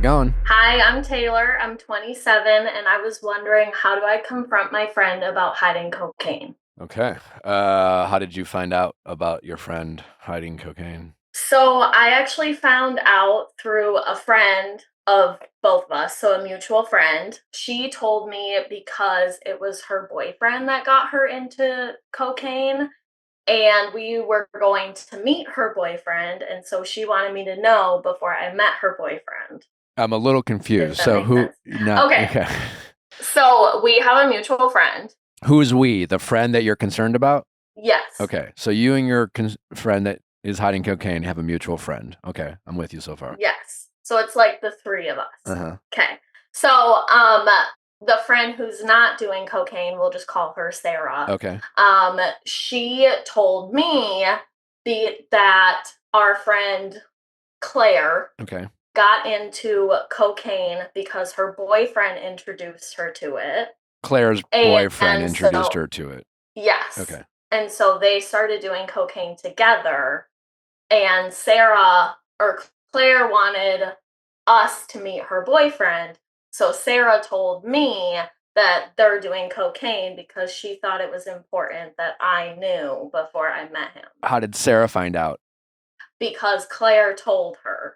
going? Hi, I'm Taylor. I'm 27, and I was wondering, how do I confront my friend about hiding cocaine? Okay. How did you find out about your friend hiding cocaine? So, I actually found out through a friend of both of us, so a mutual friend. She told me because it was her boyfriend that got her into cocaine, and we were going to meet her boyfriend, and so she wanted me to know before I met her boyfriend, I'm a little if confused. that So makes who? sense. Not Okay, okay. so we have a mutual friend. Who's we? The friend that you're concerned about? Yes. Okay. So you and your friend that is hiding cocaine have a mutual friend. Okay, I'm with you so far. Yes. So it's like the three of Uh us. huh. Okay. So the friend who's not doing cocaine, we'll just call her Sarah. Okay. She told me that our friend Claire Okay. got into cocaine because her boyfriend introduced her to it. Claire's boyfriend And introduced so her to it. yes. Okay. And so they started doing cocaine together, and Sarah or Claire wanted us to meet her boyfriend. So Sarah told me that they're doing cocaine because she thought it was important that I knew before I met him, How did Sarah find out? because Claire told her.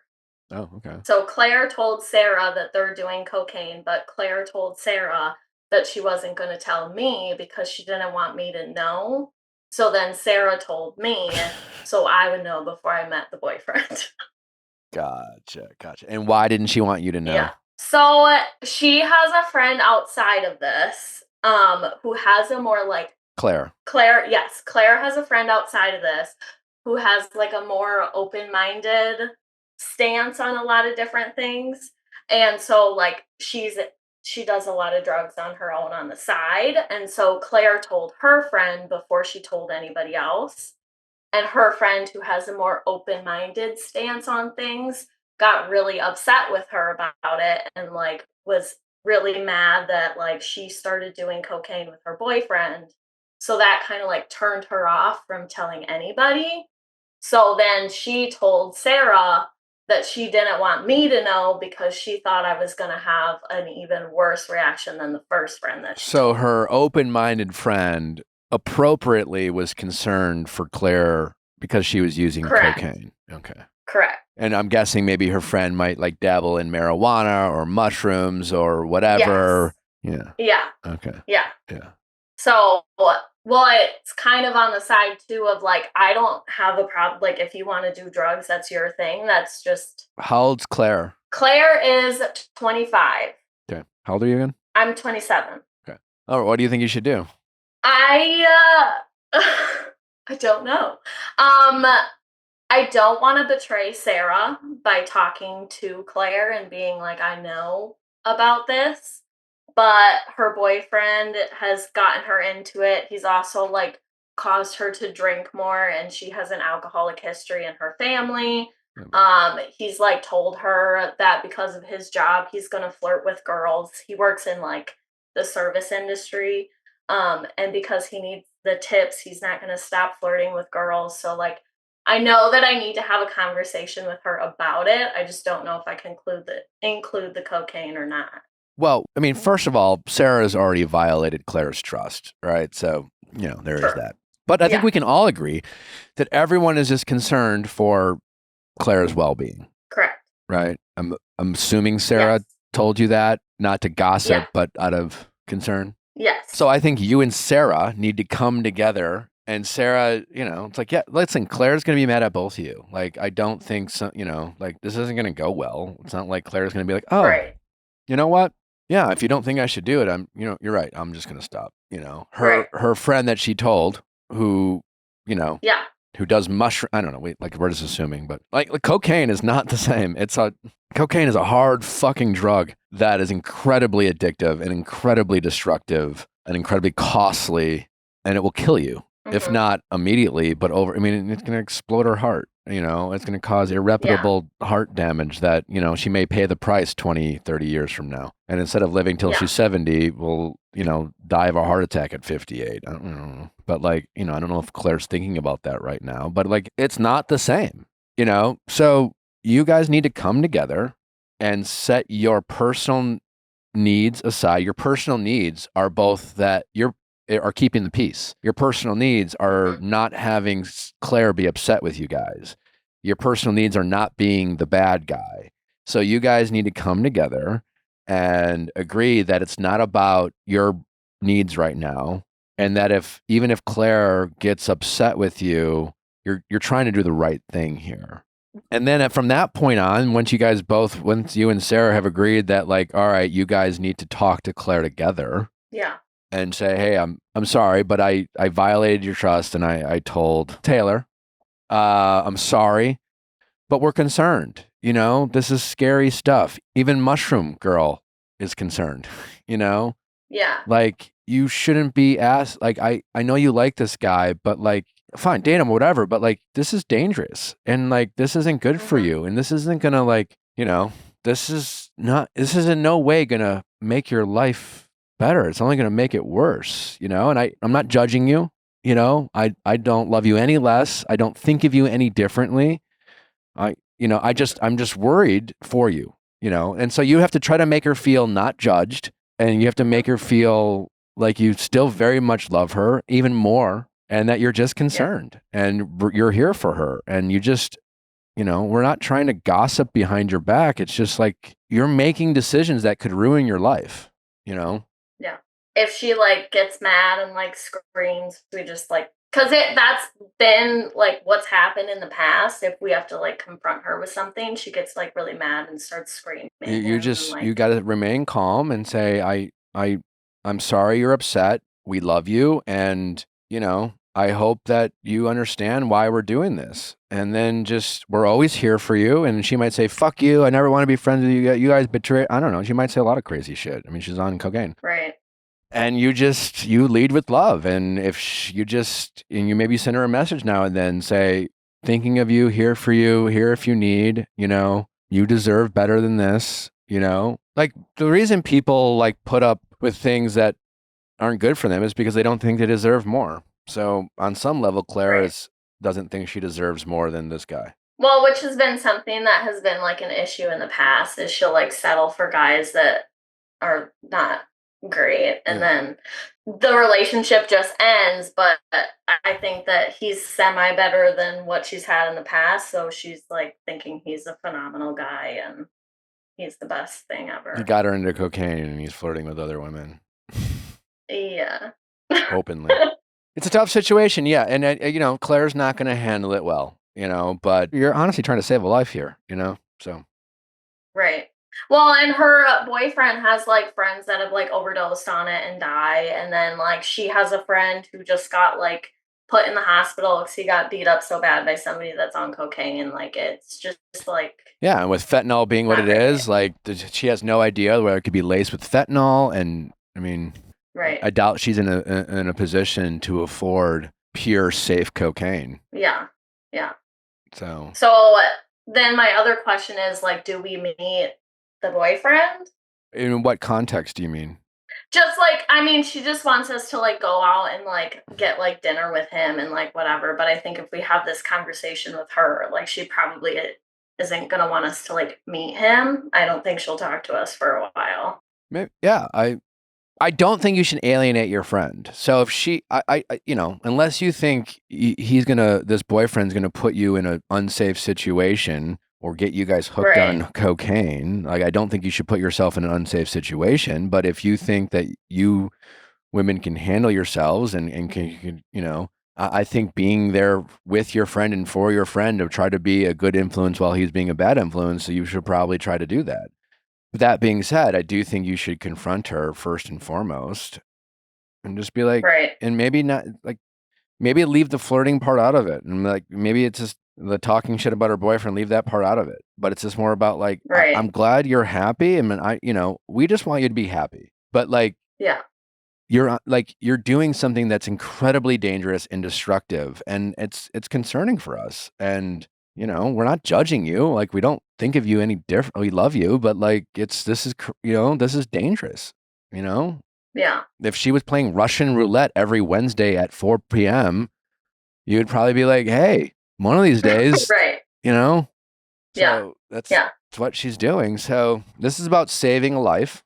Oh, okay. So Claire told Sarah that they're doing cocaine, but Claire told Sarah that she wasn't going to tell me because she didn't want me to know. So then Sarah told me so I would know before I met the boyfriend. Gotcha. And why didn't she want you to Yeah. know? So she has a friend outside of this, who has a more like Claire. Claire, yes, Claire has a friend outside of this who has like a more open-minded stance on a lot of different things. And so like she does a lot of drugs on her own on the side. And so Claire told her friend before she told anybody else. And her friend, who has a more open-minded stance on things, got really upset with her about it and like was really mad that like she started doing cocaine with her boyfriend. So that kind of like turned her off from telling anybody. So then she told Sarah that she didn't want me to know because she thought I was going to have an even worse reaction than the first friend that she So told. her open-minded friend appropriately was concerned for Claire because she was using Correct. cocaine. Okay. Correct. And I'm guessing maybe her friend might like dabble in marijuana or mushrooms or whatever. Yes. Yeah. Yeah. Okay. Yeah. Yeah. So, well, it's kind of on the side too of like, I don't have a problem. Like, if you want to do drugs, that's your thing. That's just, How old's Claire? Claire is 25. Okay. How old are you again? I'm 27. Okay. Oh, what do you think you should do? I, I don't know. I don't want to betray Sarah by talking to Claire and being like, I know about this, but her boyfriend has gotten her into it. He's also like caused her to drink more, and she has an alcoholic history in her family. He's like told her that because of his job, he's going to flirt with girls. He works in like the service industry. And because he needs the tips, he's not going to stop flirting with girls. So like, I know that I need to have a conversation with her about it. I just don't know if I can include the cocaine or not. Well, I mean, first of all, Sarah has already violated Claire's trust, right? So, there is Sure. that. But I think Yeah. we can all agree that everyone is just concerned for Claire's well-being, Correct. right? I'm assuming Sarah Yes. told you that, not to Yeah. gossip, but out of concern. Yes. So I think you and Sarah need to come together. And Sarah, it's like, yeah, listen, Claire's going to be mad at both of you. Like, I don't think so, like this isn't going to go well. It's not like Claire's going to be like, oh, Right. you know what? Yeah, if you don't think I should do it, you're right. I'm just going to stop. Her Right. her friend that she told, who, you know, Yeah. who does mushroom. I don't know. Like we're just assuming, but like cocaine is not the same. Cocaine is a hard fucking drug that is incredibly addictive and incredibly destructive and incredibly costly, and it will kill you if Hmm. not immediately, but over. I mean, it's going to explode her heart. It's going to cause Yeah. irreparable heart damage that, she may pay the price 20, 30 years from now. And instead of living till Yeah. she's 70, will, die of a heart attack at 58. I don't know. But like, I don't know if Claire's thinking about that right now, but like, it's not the same, So you guys need to come together and set your personal needs aside. Your personal needs are both that are keeping the peace. Your personal needs are not having Claire be upset with you guys. Your personal needs are not being the bad guy. So you guys need to come together and agree that it's not about your needs right now, and that even if Claire gets upset with you, you're trying to do the right thing here. And then from that point on, once you and Sarah have agreed that, like, all right, you guys need to talk to Claire together. Yeah. And say, hey, I'm sorry, but I violated your trust, and I told Taylor, I'm sorry, but we're concerned. You know, this is scary stuff. Even Mushroom Girl is concerned, you know? Yeah. Like, you shouldn't be asked, like, I know you like this guy, but like, fine, date him, whatever, but like, this is dangerous, and like, this isn't good for you, and this isn't gonna, like, you know, this is in no way gonna make your life better. It's only gonna make it worse, you know? And I'm not judging you, you know? I don't love you any less. I don't think of you any differently. I'm just worried for you, you know? And so you have to try to make her feel not judged, and you have to make her feel like you still very much love her even more, and that you're just concerned and you're here for her. And you just, you know, we're not trying to gossip behind your back. It's just like, you're making decisions that could ruin your life, you know? Yeah. If she like gets mad and like screams, we just like, because that's been like what's happened in the past. If we have to like confront her with something, she gets like really mad and starts screaming. You got to remain calm and say, I'm sorry you're upset. We love you. And, you know, I hope that you understand why we're doing this. And then we're always here for you. And she might say, fuck you. I never want to be friends with you. You guys betray. I don't know. She might say a lot of crazy shit. I mean, she's on cocaine. Right. And you lead with love. And if you maybe send her a message now and then, say, thinking of you, here for you, here if you need, you know, you deserve better than this, you know? Like, the reason people like put up with things that aren't good for them is because they don't think they deserve more. So on some level, Claire doesn't think she deserves more than this guy. Well, which has been something that has been like an issue in the past, is she'll like settle for guys that are not great, and then the relationship just ends. But I think that he's semi better than what she's had in the past, so she's like thinking he's a phenomenal guy and he's the best thing ever. He got her into cocaine and he's flirting with other women. Yeah. Openly. It's a tough situation, yeah. And, you know, Claire's not going to handle it well, you know, but you're honestly trying to save a life here, you know, so. Right. Well, and her boyfriend has like friends that have like overdosed on it and die. And then like she has a friend who just got like put in the hospital because he got beat up so bad by somebody that's on cocaine. Like, it's just like. Yeah. And with fentanyl being what it is, like, she has no idea where it could be laced with fentanyl. And I mean, right. I doubt she's in a position to afford pure, safe cocaine. Yeah. Yeah. So then my other question is, like, do we meet the boyfriend? In what context do you mean? Just like, I mean, she just wants us to like go out and like get like dinner with him and like whatever. But I think if we have this conversation with her, like, she probably isn't going to want us to like meet him. I don't think she'll talk to us for a while. Maybe, yeah. I don't think you should alienate your friend. So if you know, unless you think this boyfriend's gonna put you in an unsafe situation or get you guys hooked on cocaine, like, I don't think you should put yourself in an unsafe situation. But if you think that you women can handle yourselves and can, you know, I think being there with your friend and for your friend to try to be a good influence while he's being a bad influence, so you should probably try to do that. That being said, I do think you should confront her first and foremost and just be like, and maybe not, like, maybe leave the flirting part out of it. And like, maybe it's just the talking shit about her boyfriend, leave that part out of it. But it's just more about like, I'm glad you're happy. I mean, you know, we just want you to be happy. But like, you're doing something that's incredibly dangerous and destructive. And it's concerning for us. And, you know, we're not judging you. Like, we don't think of you any different. We love you, but like, this is dangerous, you know? Yeah. If she was playing Russian roulette every Wednesday at 4 p.m., you would probably be like, hey, one of these days, you know? So that's, It's what she's doing. So this is about saving a life.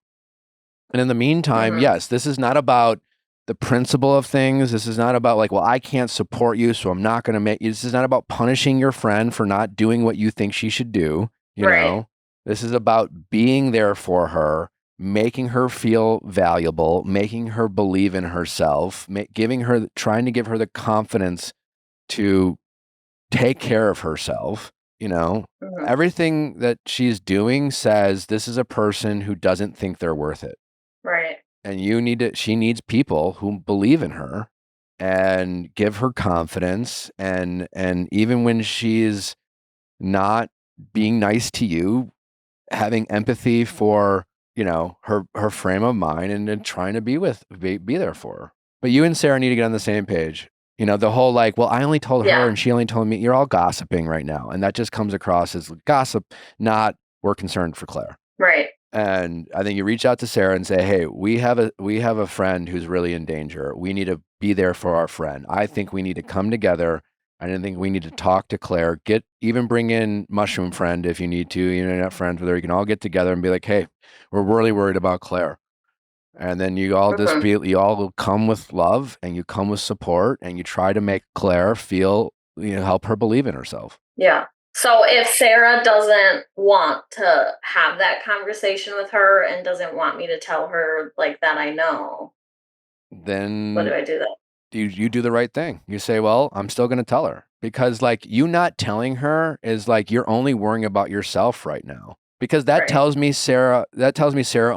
And in the meantime, Mhm. yes, this is not about the principle of things. This is not about like, well, I can't support you, so I'm not going to make you. This is not about punishing your friend for not doing what you think she should do. You Right. know, this is about being there for her, making her feel valuable, making her believe in herself, giving her, trying to give her the confidence to take care of herself. You know, Mhm. everything that she's doing says this is a person who doesn't think they're worth it. Right. And she needs people who believe in her and give her confidence. And even when she's not being nice to you, having empathy for, her frame of mind and trying to be there for her. But you and Sarah need to get on the same page. The whole like, well, I only told her Yeah. and she only told me. You're all gossiping right now. And that just comes across as gossip, not we're concerned for Claire. Right. And I think you reach out to Sarah and say, "Hey, we have a friend who's really in danger. We need to be there for our friend. I think we need to come together. I didn't think we need to talk to Claire. Even bring in Mushroom Friend if you need to. You're not friends with her. You can all get together and be like, hey, we're really worried about Claire. And then Mhm. you all come with love and you come with support and you try to make Claire feel, help her believe in herself. Yeah. So if Sarah doesn't want to have that conversation with her and doesn't want me to tell her like that I know, what do Then I do then? you do the right thing. You say, well, I'm still going to tell her because like you not telling her is like you're only worrying about yourself right now because Right. that tells me Sarah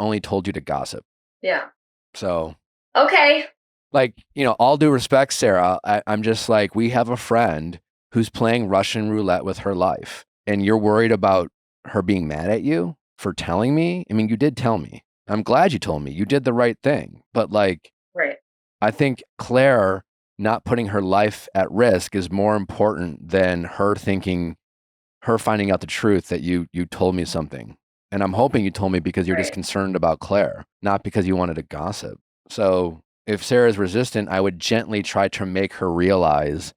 only told you to gossip. Yeah. So Okay. like, all due respect, Sarah, I'm just like, we have a friend who's playing Russian roulette with her life and you're worried about her being mad at you for telling me. I mean, you did tell me. I'm glad you told me. You did the right thing. But like, Right. I think Claire not putting her life at risk is more important than her finding out the truth that you told me something. And I'm hoping you told me because you're just Right. concerned about Claire, not because you wanted to gossip. So if Sarah's resistant, I would gently try to make her realize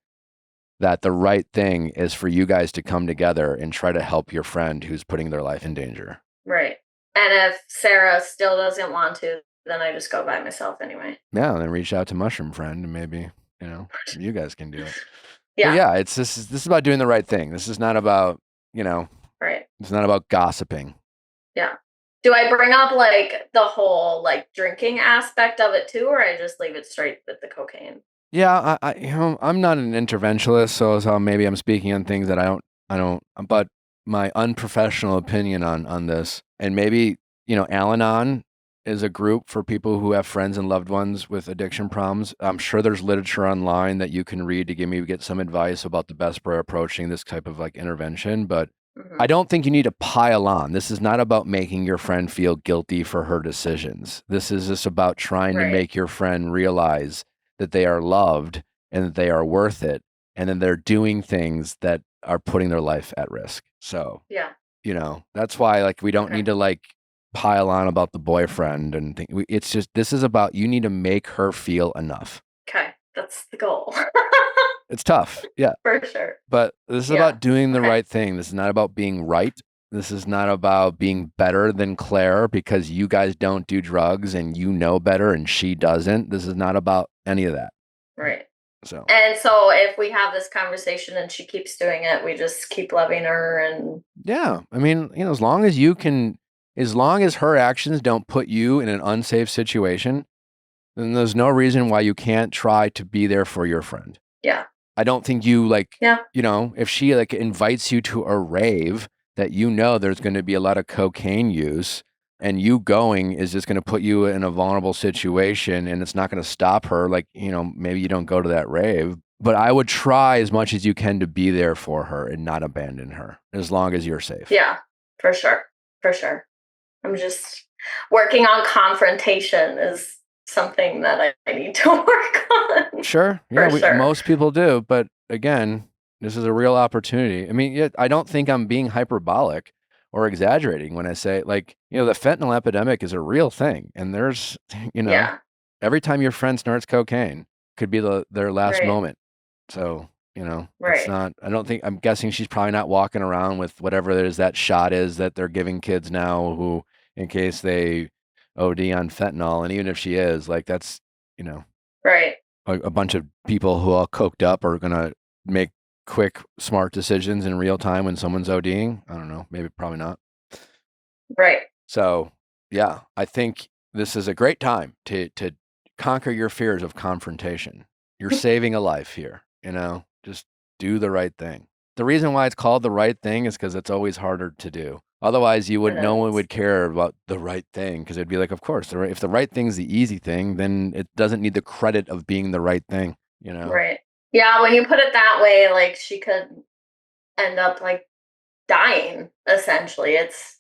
that the right thing is for you guys to come together and try to help your friend who's putting their life in danger. Right. And if Sarah still doesn't want to, then I just go by myself anyway. Yeah, and then reach out to Mushroom Friend and maybe, you guys can do it. But Yeah. yeah, this is about doing the right thing. This is not about, you know, Right. it's not about gossiping. Yeah. Do I bring up like the whole like drinking aspect of it too, or I just leave it straight with the cocaine? Yeah, I'm not an interventionist, so maybe I'm speaking on things that I don't, but my unprofessional opinion on this, and maybe, Al-Anon is a group for people who have friends and loved ones with addiction problems. I'm sure there's literature online that you can read to get some advice about the best way approaching this type of like intervention, but I Mhm. don't think you need to pile on. This is not about making your friend feel guilty for her decisions. This is just about trying to Right. make your friend realize that they are loved and that they are worth it. And then they're doing things that are putting their life at risk. So, Yeah. that's why like we don't Okay. need to like pile on about the boyfriend and think it's just this is about you need to make her feel enough. Okay. That's the goal. It's tough. Yeah. For sure. But this is Yeah. about doing the Okay. right thing. This is not about being right. This is not about being better than Claire because you guys don't do drugs and you know better and she doesn't. This is not about any of that. Right. So, And so if we have this conversation and she keeps doing it, we just keep loving her and yeah. I mean, as long as her actions don't put you in an unsafe situation, then there's no reason why you can't try to be there for your friend. yeah. I don't think you like, Yeah. if she like invites you to a rave that there's going to be a lot of cocaine use and you going is just going to put you in a vulnerable situation and it's not going to stop her. Like, maybe you don't go to that rave, but I would try as much as you can to be there for her and not abandon her as long as you're safe. Yeah. For sure. For sure. I'm just working on confrontation is something that I need to work on. Sure. Yeah, For sure. most people do, but again, this is a real opportunity. I mean, I don't think I'm being hyperbolic or exaggerating when I say like, the fentanyl epidemic is a real thing and there's, you know, Yeah. every time your friend snorts cocaine could be their last Right. moment. So, You know, it's Right. not, I'm guessing she's probably not walking around with whatever it is that shot is that they're giving kids now who, in case they OD on fentanyl. And even if she is, like, that's, you know, Right. a bunch of people who all coked up are going to make quick, smart decisions in real time when someone's ODing. I don't know. Maybe, probably not. Right. So, yeah, I think this is a great time to conquer your fears of confrontation. You're saving a life here, you know, just do the right thing. The reason why it's called the right thing is because it's always harder to do. Otherwise, It no one is. would care about the right thing because it'd be like, of course, if the right thing's the easy thing, then it doesn't need the credit of being the right thing, you know? Right. Yeah, when you put it that way, like she could end up like dying essentially. It's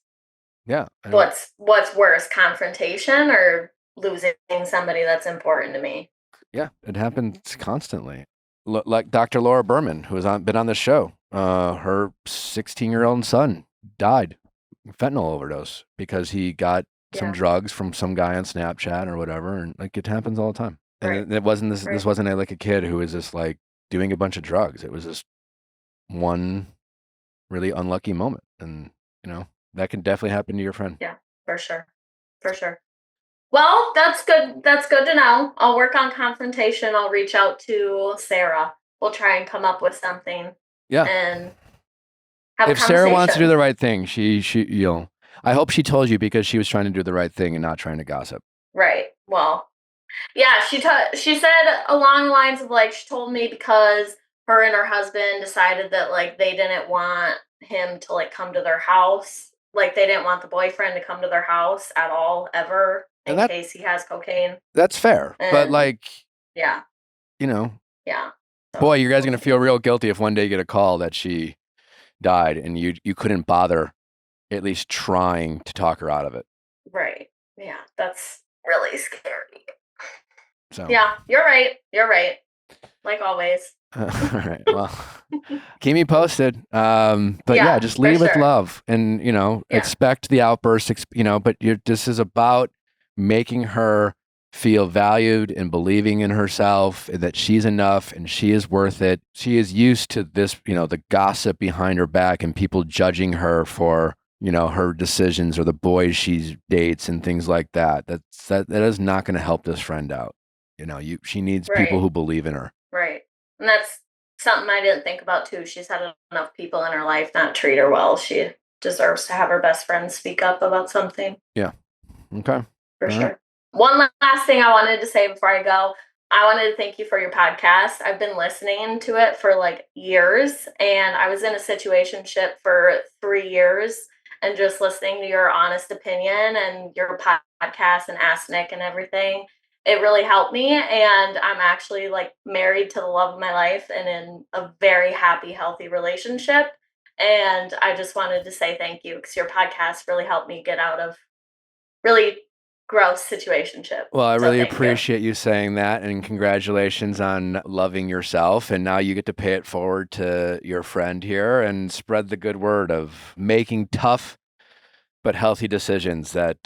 Yeah. I don't, what's worse, confrontation or losing somebody that's important to me. yeah, it happens constantly. Like Dr. Laura Berman, who has been on the show, her 16-year-old son died fentanyl overdose because he got some Yeah. drugs from some guy on Snapchat or whatever, and like it happens all the time. And Right. it wasn't this. This Right. wasn't like a kid who was just like doing a bunch of drugs. It was just one really unlucky moment, and you know that can definitely happen to your friend. Yeah, for sure. For sure. Well, that's good. That's good to know. I'll work on confrontation. I'll reach out to Sarah. We'll try and come up with something Yeah, and have a if Sarah wants to do conversation. the right thing, I hope she told you because she was trying to do the right thing and not trying to gossip. Right. Well, yeah, she said along the lines of like she told me because her and her husband decided that like they didn't want him to like come to their house. Like they didn't want the boyfriend to come to their house at all ever And in case he has cocaine. that's fair. But And like, yeah, you know, yeah. boy, So you guys are we'll gonna see. feel real guilty if one day you get a call that she died and you couldn't bother at least trying to talk her out of it. Right. Yeah, that's really scary. So Yeah, you're right. You're right. Like always. all right. Well, keep me posted. But yeah, Yeah, just for lead with sure. love and, Yeah. expect the outbursts, but this is about making her feel valued and believing in herself that she's enough and she is worth it. She is used to this, the gossip behind her back and people judging her for, her decisions or the boys she dates and things like that. That is not going to help this friend out. She needs people Right. who believe in her. Right. And that's something I didn't think about too. She's had enough people in her life not treat her well. She deserves to have her best friend speak up about something Yeah. Okay. All for right. sure. One last thing I wanted to say before I go. I wanted to thank you for your podcast. I've been listening to it for like years, and I was in a situationship for 3 years, and just listening to your honest opinion and your podcast and Ask Nick and everything, it really helped me. And I'm actually like married to the love of my life and in a very happy, healthy relationship. And I just wanted to say thank you because your podcast really helped me get out of really gross situationship. Well, I So really thank you. appreciate you saying that, and congratulations on loving yourself. And now you get to pay it forward to your friend here and spread the good word of making tough but healthy decisions that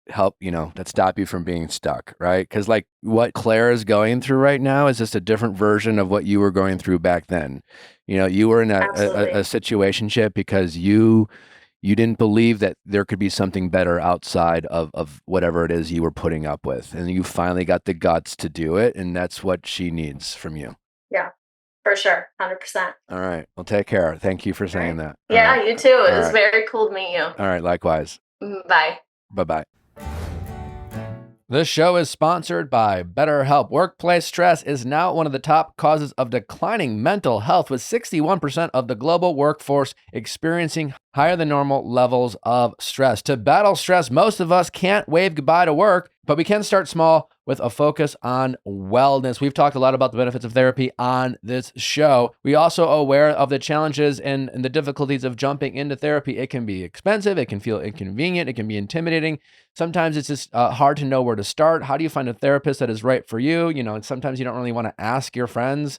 help, that stop you from being stuck, right? Because like what Claire is going through right now is just a different version of what you were going through back then. You were in a Absolutely. situationship because you didn't believe that there could be something better outside of whatever it is you were putting up with. And you finally got the guts to do it. And that's what she needs from you. Yeah, for sure. 100%. All right. Well, take care. Thank you for All saying right. that. All right. Yeah, you too. It All was right. very cool to meet you. All right. Likewise. Bye. Bye bye. This show is sponsored by BetterHelp. Workplace stress is now one of the top causes of declining mental health, with 61% of the global workforce experiencing higher than normal levels of stress. To battle stress, most of us can't wave goodbye to work, but we can start small with a focus on wellness. We've talked a lot about the benefits of therapy on this show. We also are aware of the challenges and the difficulties of jumping into therapy. It can be expensive, it can feel inconvenient, it can be intimidating. Sometimes it's just hard to know where to start. How do you find a therapist that is right for you? And sometimes you don't really want to ask your friends.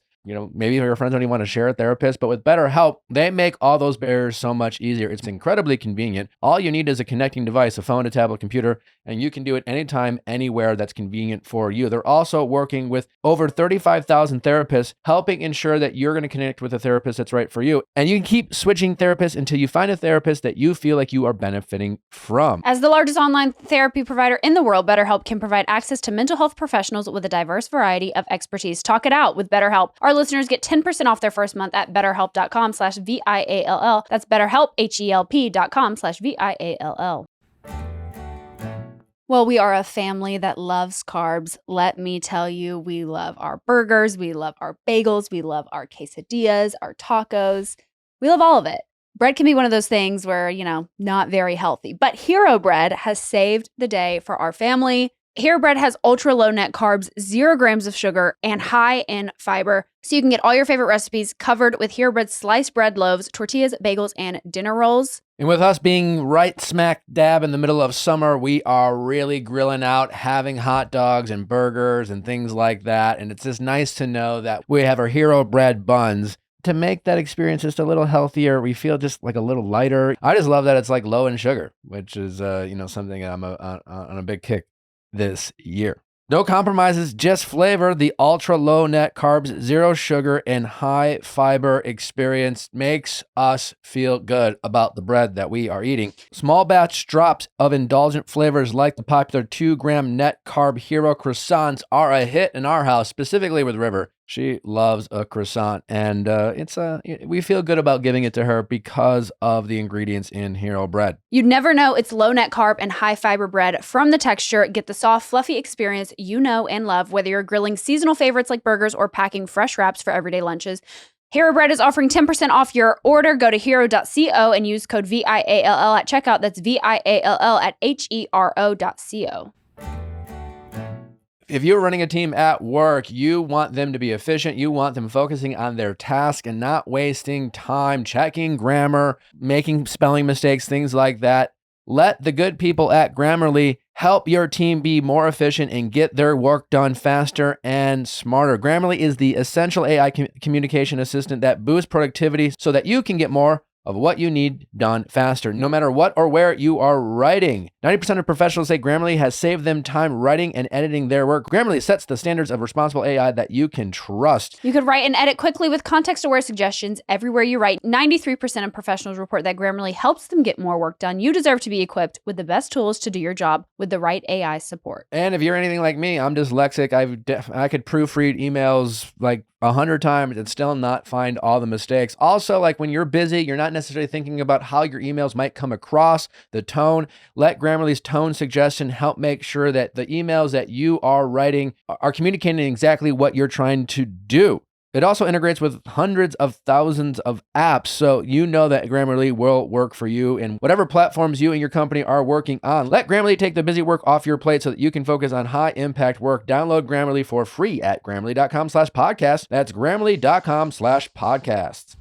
maybe your friends don't even want to share a therapist, but with BetterHelp, they make all those barriers so much easier. It's incredibly convenient. All you need is a connecting device, a phone, a tablet, computer, and you can do it anytime, anywhere that's convenient for you. They're also working with over 35,000 therapists, helping ensure that you're going to connect with a therapist that's right for you. And you can keep switching therapists until you find a therapist that you feel like you are benefiting from. As the largest online therapy provider in the world, BetterHelp can provide access to mental health professionals with a diverse variety of expertise. Talk it out with BetterHelp. Our listeners get 10% off their first month at betterhelp.com/VIALL. That's BetterHelp, HELP.com/VIALL. Well, we are a family that loves carbs. Let me tell you, we love our burgers, we love our bagels, we love our quesadillas, our tacos. We love all of it. Bread can be one of those things where, not very healthy. But Hero Bread has saved the day for our family. Hero Bread has ultra low net carbs, 0 grams of sugar, and high in fiber. So you can get all your favorite recipes covered with Hero Bread's sliced bread loaves, tortillas, bagels, and dinner rolls. And with us being right smack dab in the middle of summer, we are really grilling out, having hot dogs and burgers and things like that. And it's just nice to know that we have our Hero Bread buns to make that experience just a little healthier. We feel just like a little lighter. I just love that it's like low in sugar, which is, something I'm on a big kick this year. No compromises, just flavor. The ultra low net carbs, 0 sugar, and high fiber experience makes us feel good about the bread that we are eating. Small batch drops of indulgent flavors like the popular 2-gram net carb Hero croissants are a hit in our house, specifically with River. She loves a croissant, and we feel good about giving it to her because of the ingredients in Hero Bread. You'd never know it's low net carb and high fiber bread. From the texture, get the soft, fluffy experience you know and love, whether you're grilling seasonal favorites like burgers or packing fresh wraps for everyday lunches. Hero Bread is offering 10% off your order. Go to hero.co and use code VIALL at checkout. That's VIALL at HERO.co. If you're running a team at work, you want them to be efficient. You want them focusing on their task and not wasting time checking grammar, making spelling mistakes, things like that. Let the good people at Grammarly help your team be more efficient and get their work done faster and smarter. Grammarly is the essential AI communication assistant that boosts productivity so that you can get more of what you need done faster, no matter what or where you are writing. 90% of professionals say Grammarly has saved them time writing and editing their work. Grammarly sets the standards of responsible AI that you can trust. You could write and edit quickly with context-aware suggestions everywhere you write. 93% of professionals report that Grammarly helps them get more work done. You deserve to be equipped with the best tools to do your job with the right AI support. And if you're anything like me, I'm dyslexic. I could proofread emails like 100 times and still not find all the mistakes. Also, like when you're busy, you're not necessarily thinking about how your emails might come across, the tone. Let Grammarly's tone suggestion help make sure that the emails that you are writing are communicating exactly what you're trying to do. It also integrates with hundreds of thousands of apps, so you know that Grammarly will work for you in whatever platforms you and your company are working on. Let Grammarly take the busy work off your plate so that you can focus on high-impact work. Download Grammarly for free at Grammarly.com/podcast. That's Grammarly.com/podcasts.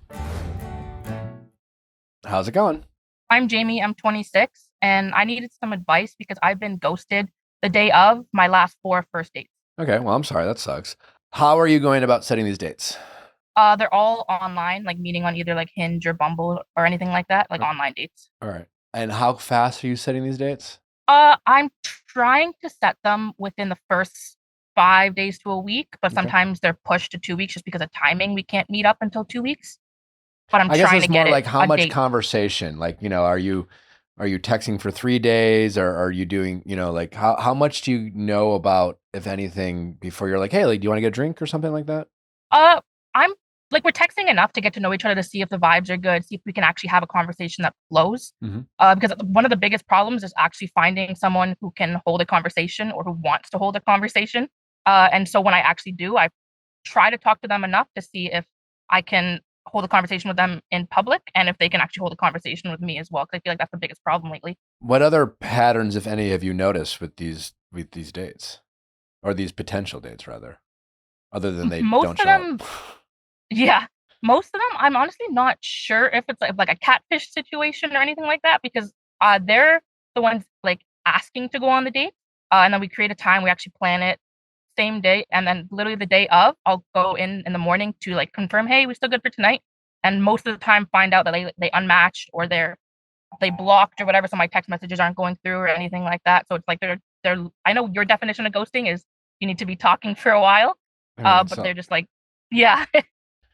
How's it going? I'm Jamie. I'm 26, and I needed some advice because I've been ghosted the day of my last 4 first dates. Okay, well, I'm sorry. That sucks. How are you going about setting these dates? They're all online, like meeting on either like Hinge or Bumble or anything like that, like online dates. All right. And how fast are you setting these dates? I'm trying to set them within the first 5 days to a week, but sometimes they're pushed to 2 weeks just because of timing. We can't meet up until 2 weeks. But I'm I guess trying it's to more get like it how a much date. conversation? Like, are you texting for 3 days, or are you doing, like how much do you know about, if anything, before you're like, hey, like, do you want to get a drink or something like that? I'm like, we're texting enough to get to know each other, to see if the vibes are good, see if we can actually have a conversation that flows. Because one of the biggest problems is actually finding someone who can hold a conversation or who wants to hold a conversation. And so when I actually do, I try to talk to them enough to see if I can hold a conversation with them in public and if they can actually hold a conversation with me as well. Because I feel like that's the biggest problem lately. What other patterns, if any, have you noticed with these dates, or these potential dates rather, other than they Most don't of show them, up? yeah, most of them, I'm honestly not sure if it's like a catfish situation or anything like that, because they're the ones like asking to go on the date, and then we create a time, we actually plan it, same day, and then literally the day of, I'll go in the morning to like confirm, hey, we're still good for tonight. And most of the time, find out that they unmatched or they blocked or whatever, so my text messages aren't going through or anything like that. So it's like they're I know your definition of ghosting is you need to be talking for a while, but they're just like, yeah,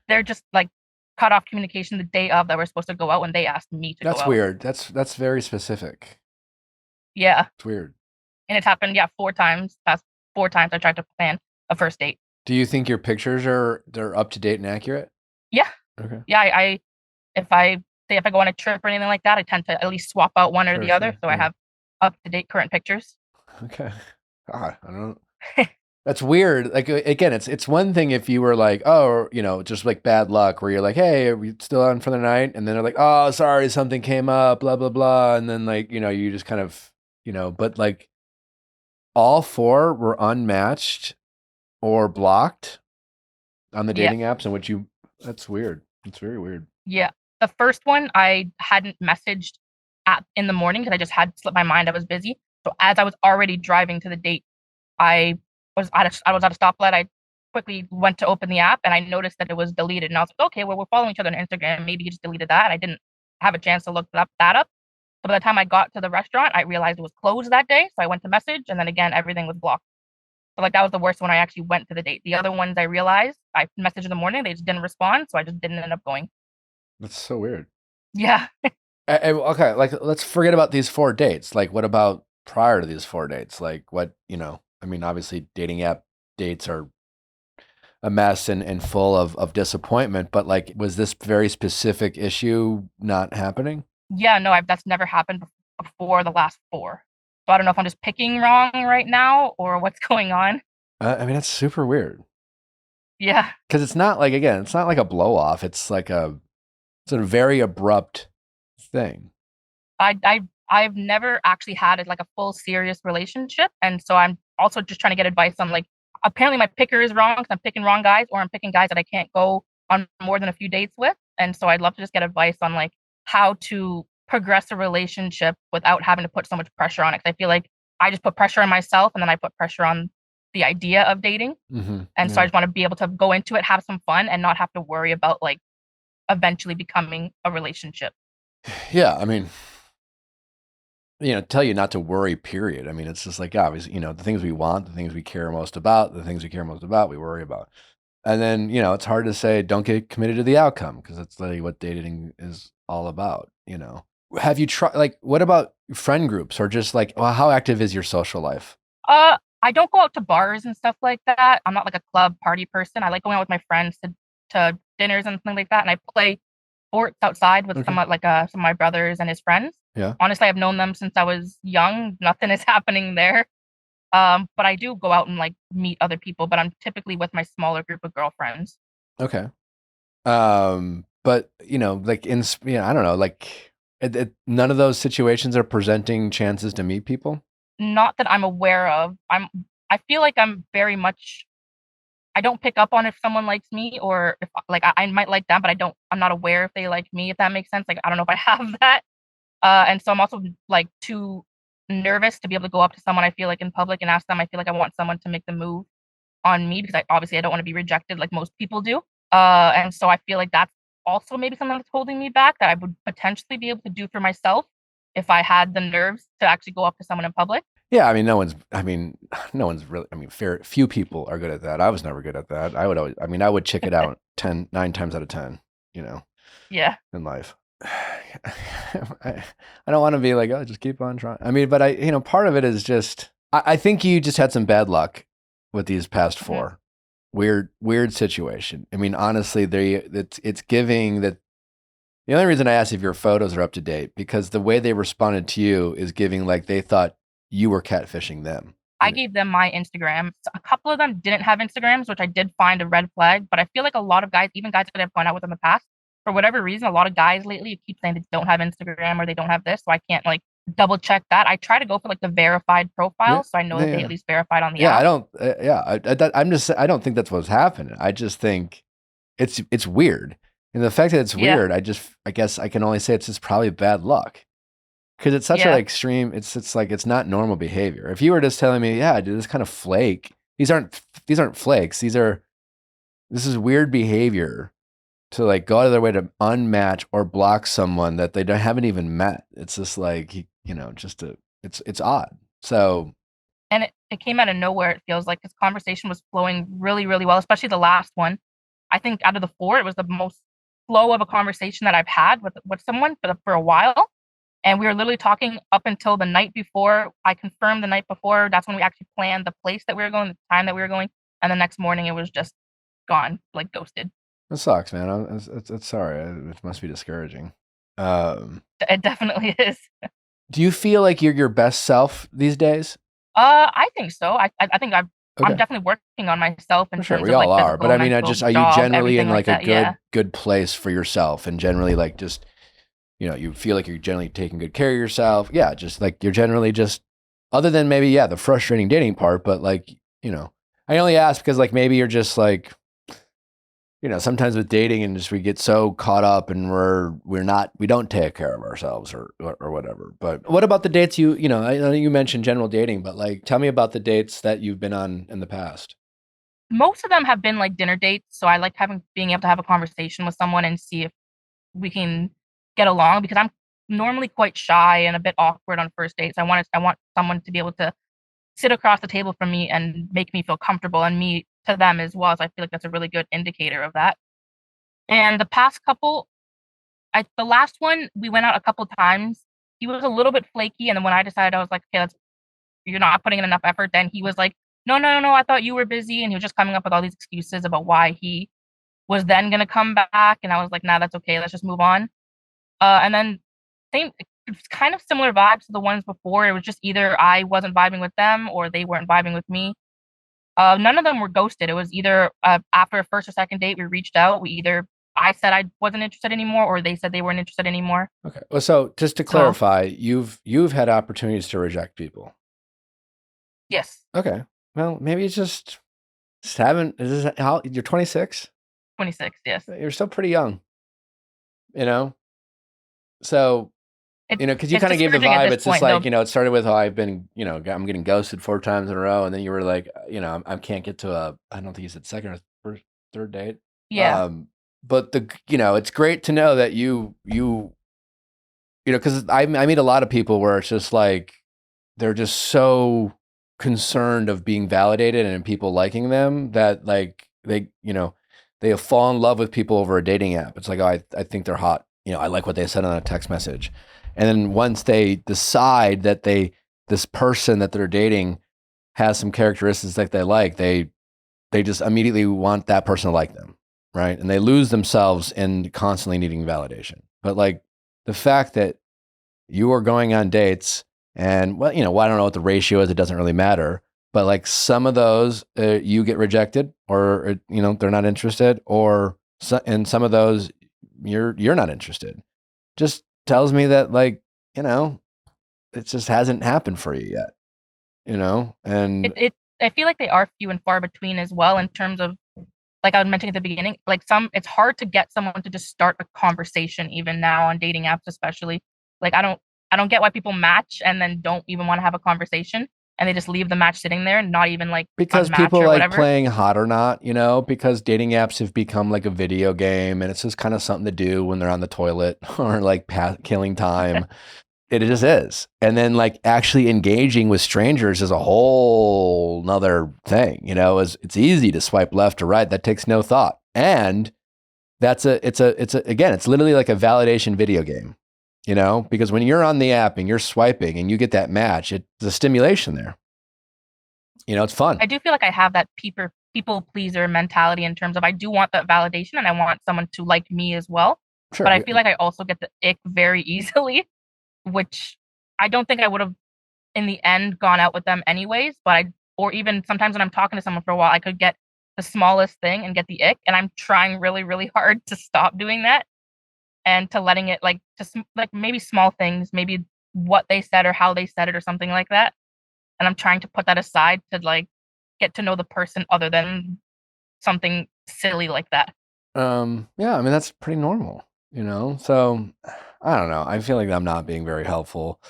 they're just like cut off communication the day of that we're supposed to go out when they asked me to go out. That's weird. That's very specific. Yeah. It's weird. And it's happened, 4 times. Past 4 times I tried to plan a first date. Do you think your pictures they're up to date and accurate? Yeah. Okay. Yeah, if I go on a trip or anything like that, I tend to at least swap out one or the other, so I have up to date current pictures. Okay. God, I don't know. That's weird. Like again, it's one thing if you were like, oh, just like bad luck, where you're like, hey, are we still on for the night? And then they're like, oh, sorry, something came up, blah blah blah, and then like you just kind of but like all 4 were unmatched or blocked on the dating apps, in which that's weird. It's very weird. Yeah. The first one I hadn't messaged in the morning because I just had slipped my mind. I was busy. So as I was already driving to the date, I was at a stoplight. I quickly went to open the app and I noticed that it was deleted. And I was like, okay, well, we're following each other on Instagram. Maybe he just deleted that. And I didn't have a chance to look that up. So by the time I got to the restaurant, I realized it was closed that day. So I went to message, and then again, everything was blocked. So like that was the worst when I actually went to the date. The other ones I realized I messaged in the morning, they just didn't respond, so I just didn't end up going. That's so weird. Yeah. Okay, like let's forget about these 4 dates. Like, what about prior to these 4 dates? Like, what I mean, obviously, dating app dates are a mess and full of disappointment. But like, was this very specific issue not happening? Yeah, no, that's never happened before the last 4. So I don't know if I'm just picking wrong right now or what's going on. I mean, that's super weird. Yeah. Because it's not like, again, it's not like a blow off. It's like it's a very abrupt thing. I've never actually had like a full serious relationship, and so I'm also just trying to get advice on like, apparently my picker is wrong because I'm picking wrong guys, or I'm picking guys that I can't go on more than a few dates with. And so I'd love to just get advice on like how to progress a relationship without having to put so much pressure on it. Because I feel like I just put pressure on myself, and then I put pressure on the idea of dating. And so I just want to be able to go into it, have some fun, and not have to worry about like eventually becoming a relationship. Yeah, I mean, tell you not to worry, period. I mean, it's just like, obviously, the things we want, the things we care most about, we worry about. And then, it's hard to say, don't get committed to the outcome, because that's like what dating is all about, Have you tried, like, what about friend groups, or just like, well, how active is your social life? I don't go out to bars and stuff like that. I'm not like a club party person. I like going out with my friends to dinners and something like that. And I play sports outside with some of my brothers and his friends. Yeah. Honestly, I've known them since I was young. Nothing is happening there. But I do go out and like meet other people, but I'm typically with my smaller group of girlfriends. Okay. But like I don't know, like none of those situations are presenting chances to meet people. Not that I'm aware of. I feel like I'm very much, I don't pick up on if someone likes me, or if like I might like them, but I'm not aware if they like me, if that makes sense. Like, I don't know if I have that. And so I'm also like too nervous to be able to go up to someone I feel like in public and ask them. I feel like I want someone to make the move on me, because I don't want to be rejected like most people do. And so I feel like that's also maybe something that's holding me back, that I would potentially be able to do for myself if I had the nerves to actually go up to someone in public. Yeah, I mean, no one's really, few people are good at that. I was never good at that. I would check it out 9 times out of 10, Yeah. in life. I don't want to be like, oh, just keep on trying. I mean, but part of it is just, I think you just had some bad luck with these past 4. Weird situation. I mean, honestly, it's giving that. The only reason I asked if your photos are up to date, because the way they responded to you is giving like they thought you were catfishing them. I gave them my Instagram. So a couple of them didn't have Instagrams, which I did find a red flag. But I feel like a lot of guys, even guys that I've gone out with in the past, for whatever reason, a lot of guys lately keep saying they don't have Instagram or they don't have this. So I can't like double check that. I try to go for like the verified profile, so I know that they at least verified on the app. I don't think that's what's happening. I just think it's weird. And the fact that it's weird, I guess I can only say it's just probably bad luck. Because it's such an extreme, it's like, it's not normal behavior. If you were just telling me, yeah, dude, this kind of flake, these aren't flakes. This is weird behavior to like go out of their way to unmatch or block someone that they haven't even met. It's just like, it's odd. So, and it came out of nowhere. It feels like this conversation was flowing really, really well, especially the last one. I think out of the 4, it was the most flow of a conversation that I've had with someone for a while. And we were literally talking up until the night before. I confirmed the night before. That's when we actually planned the place that we were going, the time that we were going. And the next morning, it was just gone, like ghosted. It sucks, man. It's sorry. It must be discouraging. It definitely is. Do you feel like you're your best self these days? I think so. I think I'm Okay. definitty working on myself in Sure, terms we of all like are. But physical, I mean, mental, are you job, generally in everything like a that. Yeah. good place for yourself, and generally like just, you feel like you're generally taking good care of yourself? Yeah, just like you're generally just, other than maybe the frustrating dating part, but like, I only ask because like maybe you're just like, sometimes with dating and just we get so caught up and we don't take care of ourselves or whatever. But what about the dates I know you mentioned general dating, but like tell me about the dates that you've been on in the past. Most of them have been like dinner dates, so I like being able to have a conversation with someone and see if we can get along, because I'm normally quite shy and a bit awkward on first dates. I want someone to be able to sit across the table from me and make me feel comfortable, and me to them as well. So I feel like that's a really good indicator of that. And the past couple, the last one, we went out a couple times. He was a little bit flaky, and then when I decided, I was like, okay, you're not putting in enough effort. Then he was like, no, no, no, no, I thought you were busy, and he was just coming up with all these excuses about why he was then gonna come back, and I was like, nah, that's okay. Let's just move on. And then it's kind of similar vibes to the ones before. It was just either I wasn't vibing with them or they weren't vibing with me. None of them were ghosted. It was either after a first or second date, we reached out. I said I wasn't interested anymore, or they said they weren't interested anymore. Okay. Well, so just to clarify, you've had opportunities to reject people. Yes. Okay. Well, maybe it's just haven't. Is this how you're 26? 26. Yes. You're still pretty young. So because you kind of gave the vibe. It's just like, it started with how I've been, I'm getting ghosted 4 times in a row. And then you were like, I can't get to I don't think you said second or first, third date. Yeah. But it's great to know that because I meet a lot of people where it's just like, they're just so concerned of being validated and people liking them that like, they fall in love with people over a dating app. It's like, oh, I think they're hot. I like what they said on a text message. And then once they decide that this person that they're dating has some characteristics that they like, they just immediately want that person to like them, right? And they lose themselves in constantly needing validation. But like the fact that you are going on dates and well, I don't know what the ratio is. It doesn't really matter. But like some of those, you get rejected, or they're not interested, and some of those you're not interested. Just tells me that like it just hasn't happened for you yet. And I feel like they are few and far between as well, in terms of, like I was mentioning at the beginning, like it's hard to get someone to just start a conversation even now on dating apps, especially. Like I don't get why people match and then don't even want to have a conversation, and they just leave the match sitting there and not even like because people like playing hot or not, because dating apps have become like a video game, and it's just kind of something to do when they're on the toilet or like killing time. It just is. And then like actually engaging with strangers is a whole nother thing, it's easy to swipe left or right. That takes no thought. And it's literally like a validation video game, because when you're on the app and you're swiping and you get that match, it's a stimulation there. It's fun. I do feel like I have that people pleaser mentality, in terms of I do want that validation and I want someone to like me as well. Sure, but I feel like I also get the ick very easily, which I don't think I would have in the end gone out with them anyways. But or even sometimes when I'm talking to someone for a while, I could get the smallest thing and get the ick, and I'm trying really, really hard to stop doing that and to letting it like maybe small things, maybe what they said or how they said it or something like that. And I'm trying to put that aside to like get to know the person other than something silly like that. Yeah, I mean, that's pretty normal, So I don't know. I feel like I'm not being very helpful,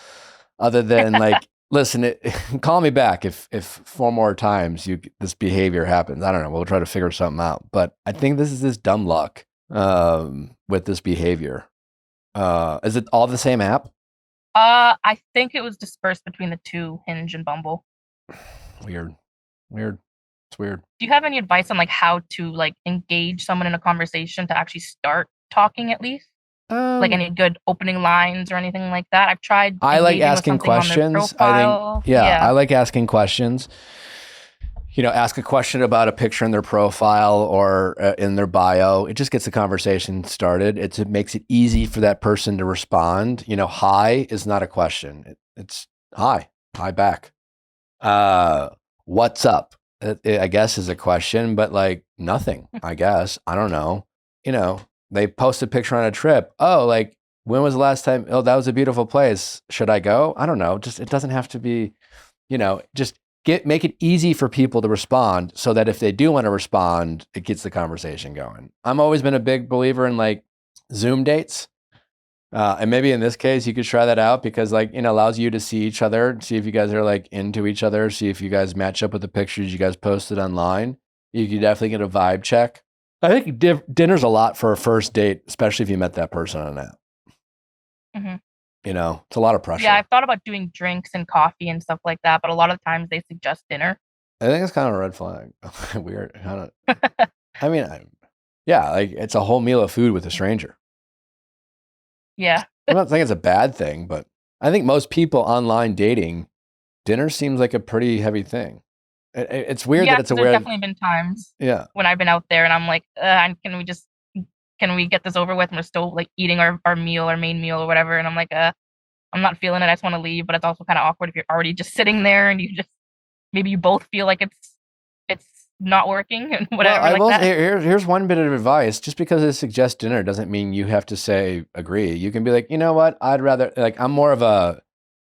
other than like Listen, call me back if 4 more times this behavior happens. I don't know. We'll try to figure something out. But I think this is dumb luck with this behavior. Is it all the same app? I think it was dispersed between the two, Hinge and Bumble. Weird. It's weird. Do you have any advice on like how to like engage someone in a conversation to actually start talking at least? Like any good opening lines or anything like that? I've tried. I like engaging with asking something on their questions. profile. I like asking questions. Ask a question about a picture in their profile or in their bio. It just gets the conversation started. It makes it easy for that person to respond. Hi is not a question. It's hi back. What's up? I guess is a question, but like nothing, I guess. I don't know. They post a picture on a trip. Oh, like when was the last time? Oh, that was a beautiful place. Should I go? I don't know. Just, it doesn't have to be, just make it easy for people to respond so that if they do want to respond, it gets the conversation going. I'm always been a big believer in like Zoom dates. And maybe in this case, you could try that out because like, allows you to see each other, see if you guys are like into each other, see if you guys match up with the pictures you guys posted online. You could definitely get a vibe check. I think dinner's a lot for a first date, especially if you met that person on an app. Mm-hmm. It's a lot of pressure. Yeah, I've thought about doing drinks and coffee and stuff like that, but a lot of times they suggest dinner. I think it's kind of a red flag. Weird. Kind of. I mean, like it's a whole meal of food with a stranger. Yeah. I'm not saying it's a bad thing, but I think most people online dating, dinner seems like a pretty heavy thing. It's weird that it's a there's weird. definitely been times. Yeah. When I've been out there and I'm like, can we get this over with? And we're still like eating our meal, our main meal or whatever. And I'm like, I'm not feeling it. I just want to leave. But it's also kind of awkward if you're already just sitting there and maybe you both feel like it's not working and whatever. Well, here's one bit of advice. Just because it suggests dinner doesn't mean you have to say agree. You can be like, you know what? I'd rather I'm more of a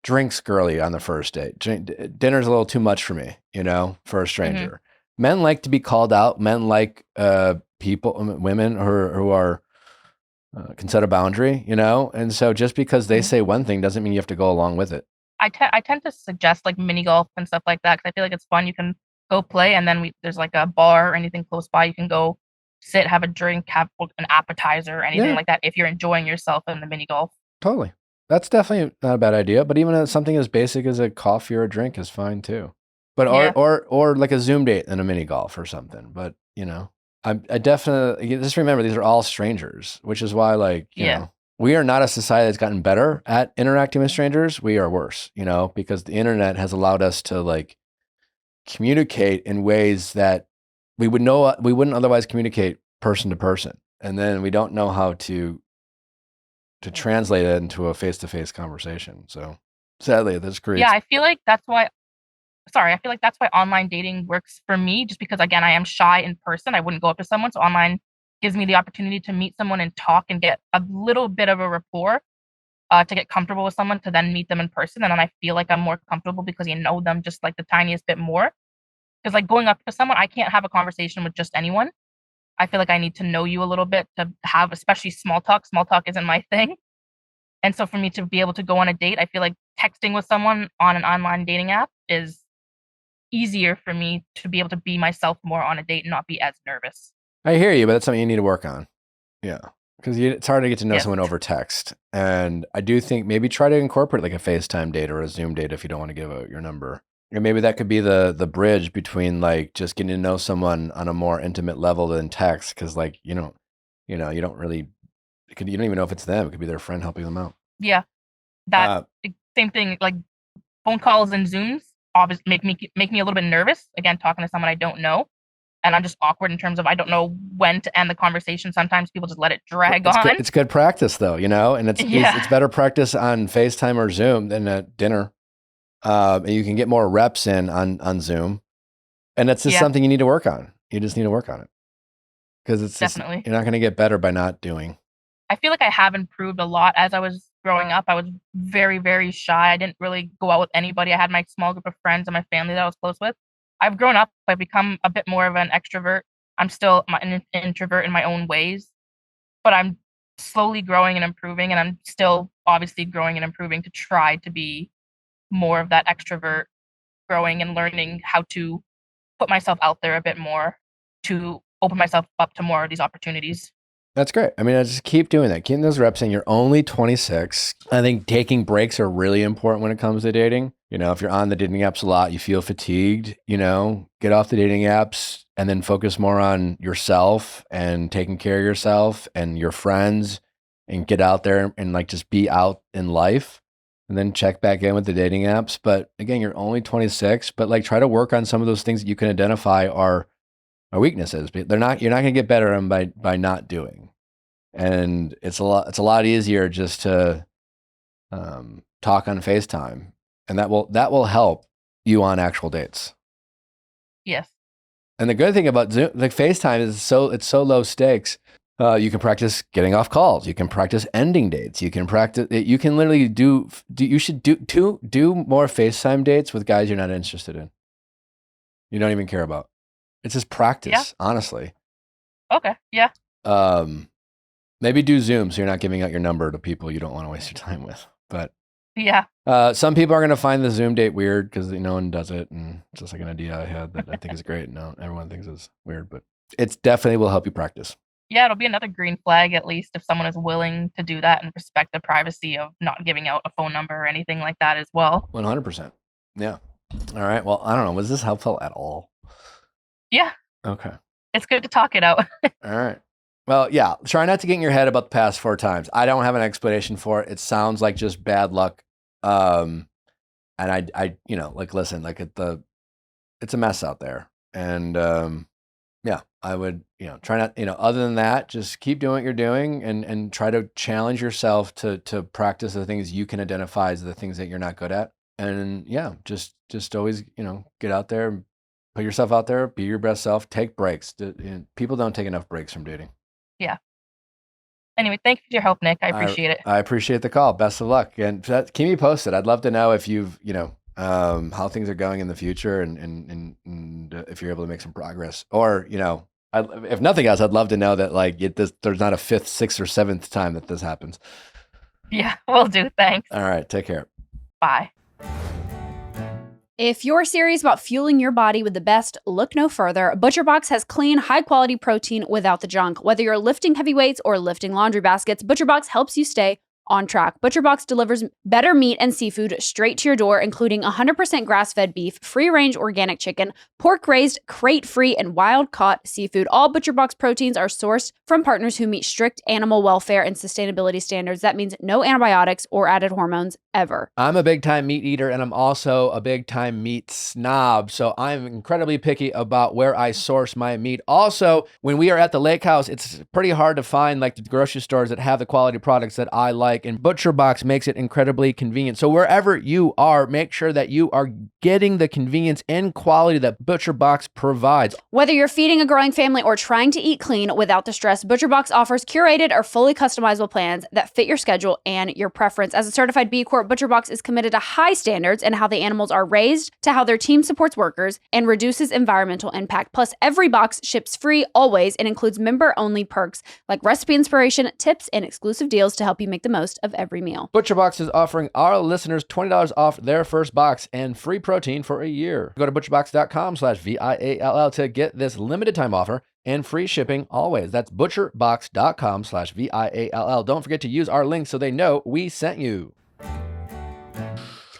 drinks girly on the first date. Dinner's a little too much for me, for a stranger. Mm-hmm. Men like to be called out. Men like women who are can set a boundary, and so just because they say one thing doesn't mean you have to go along with it. I tend to suggest like mini golf and stuff like that because I feel like it's fun. You can go play, and then there's like a bar or anything close by. You can go sit, have a drink, have an appetizer or anything like that if you're enjoying yourself in the mini golf. Totally. That's definitely not a bad idea, but even something as basic as a coffee or a drink is fine too. But or like a Zoom date and a mini golf or something. But I definitely just remember these are all strangers, which is why you know, we are not a society that's gotten better at interacting with strangers. We are worse, because the internet has allowed us to like communicate in ways that we wouldn't otherwise communicate person to person, and then we don't know how to translate it into a face-to-face conversation. So sadly, this creates. Yeah, I feel like that's why online dating works for me, just because again, I am shy in person. I wouldn't go up to someone. So online gives me the opportunity to meet someone and talk and get a little bit of a rapport, to get comfortable with someone, to then meet them in person. And then I feel like I'm more comfortable because you know them just like the tiniest bit more. Because like going up to someone, I can't have a conversation with just anyone. I feel like I need to know you a little bit to have, especially small talk. Small talk isn't my thing. And so for me to be able to go on a date, I feel like texting with someone on an online dating app is easier for me to be able to be myself more on a date and not be as nervous. I hear you, but that's something you need to work on. Yeah. Because it's hard to get to know someone over text. And I do think maybe try to incorporate like a FaceTime date or a Zoom date if you don't want to give out your number. And maybe that could be the bridge between like just getting to know someone on a more intimate level than text. Because like you don't really, you don't even know if it's them. It could be their friend helping them out. Yeah, that same thing. Like phone calls and Zooms obviously make me a little bit nervous. Again, talking to someone I don't know, and I'm just awkward in terms of I don't know when to end the conversation. Sometimes people just let it drag on. It's good practice though, and it's better practice on FaceTime or Zoom than at dinner. And you can get more reps in on Zoom, and that's just something you need to work on. You just need to work on it because it's definitely you're not going to get better by not doing. I feel like I have improved a lot as I was growing up. I was very, very shy. I didn't really go out with anybody. I had my small group of friends and my family that I was close with. I've grown up. I've become a bit more of an extrovert. I'm still an introvert in my own ways, but I'm slowly growing and improving, and I'm still obviously growing and improving to try to be more of that extrovert growing and learning how to put myself out there a bit more to open myself up to more of these opportunities. That's great. I mean, I just keep doing that. Keep those reps in. You're only 26. I think taking breaks are really important when it comes to dating. You know, if you're on the dating apps a lot, you feel fatigued, you know, get off the dating apps and then focus more on yourself and taking care of yourself and your friends and get out there and like just be out in life and then check back in with the dating apps. But again, you're only 26, but like try to work on some of those things that you can identify are weaknesses. But you're not going to get better at them by not doing. And it's a lot easier just to talk on FaceTime, and that will help you on actual dates. Yes. And the good thing about Zoom, like FaceTime, is it's so low stakes. You can practice getting off calls. You can practice ending dates. You can practice. You can literally you should do more FaceTime dates with guys you're not interested in. You don't even care about. It's just practice, honestly. Okay. Yeah. Maybe do Zoom so you're not giving out your number to people you don't want to waste your time with. But yeah, some people are going to find the Zoom date weird because no one does it, and it's just like an idea I had that I think is great. No, everyone thinks it's weird, but it definitely will help you practice. Yeah, it'll be another green flag at least if someone is willing to do that and respect the privacy of not giving out a phone number or anything like that as well. 100%. Yeah. All right. Well, I don't know. Was this helpful at all? Yeah. Okay. It's good to talk it out. All right. Well, yeah. Try not to get in your head about the past 4 times. I don't have an explanation for it. It sounds like just bad luck. And I like, listen, like it's a mess out there. And, yeah, I would, try not, other than that, just keep doing what you're doing and try to challenge yourself to practice the things you can identify as the things that you're not good at. And yeah, just always, get out there, put yourself out there, be your best self, take breaks. People don't take enough breaks from dating. Yeah. Anyway, thank you for your help, Nick. I appreciate it. I appreciate the call. Best of luck. And keep me posted. I'd love to know if you've, how things are going in the future and if you're able to make some progress. Or, if nothing else, I'd love to know that like there's not a 5th, 6th, or 7th time that this happens. Yeah, will do. Thanks. All right. Take care. Bye. If you're serious about fueling your body with the best, look no further. ButcherBox has clean, high-quality protein without the junk. Whether you're lifting heavy weights or lifting laundry baskets, ButcherBox helps you stay on track. ButcherBox delivers better meat and seafood straight to your door, including 100% grass-fed beef, free-range organic chicken, pork-raised, crate-free, and wild-caught seafood. All ButcherBox proteins are sourced from partners who meet strict animal welfare and sustainability standards. That means no antibiotics or added hormones ever. I'm a big-time meat eater, and I'm also a big-time meat snob, so I'm incredibly picky about where I source my meat. Also, when we are at the lake house, it's pretty hard to find like the grocery stores that have the quality products that I like, and ButcherBox makes it incredibly convenient. So wherever you are, make sure that you are getting the convenience and quality that ButcherBox provides. Whether you're feeding a growing family or trying to eat clean without the stress, ButcherBox offers curated or fully customizable plans that fit your schedule and your preference. As a certified B Corp, ButcherBox is committed to high standards in how the animals are raised, to how their team supports workers, and reduces environmental impact. Plus, every box ships free always and includes member-only perks like recipe inspiration, tips, and exclusive deals to help you make the most of every meal. ButcherBox is offering our listeners $20 off their first box and free protein for a year. Go to butcherbox.com/VIALL to get this limited time offer and free shipping always. That's butcherbox.com/VIALL. Don't forget to use our link so they know we sent you.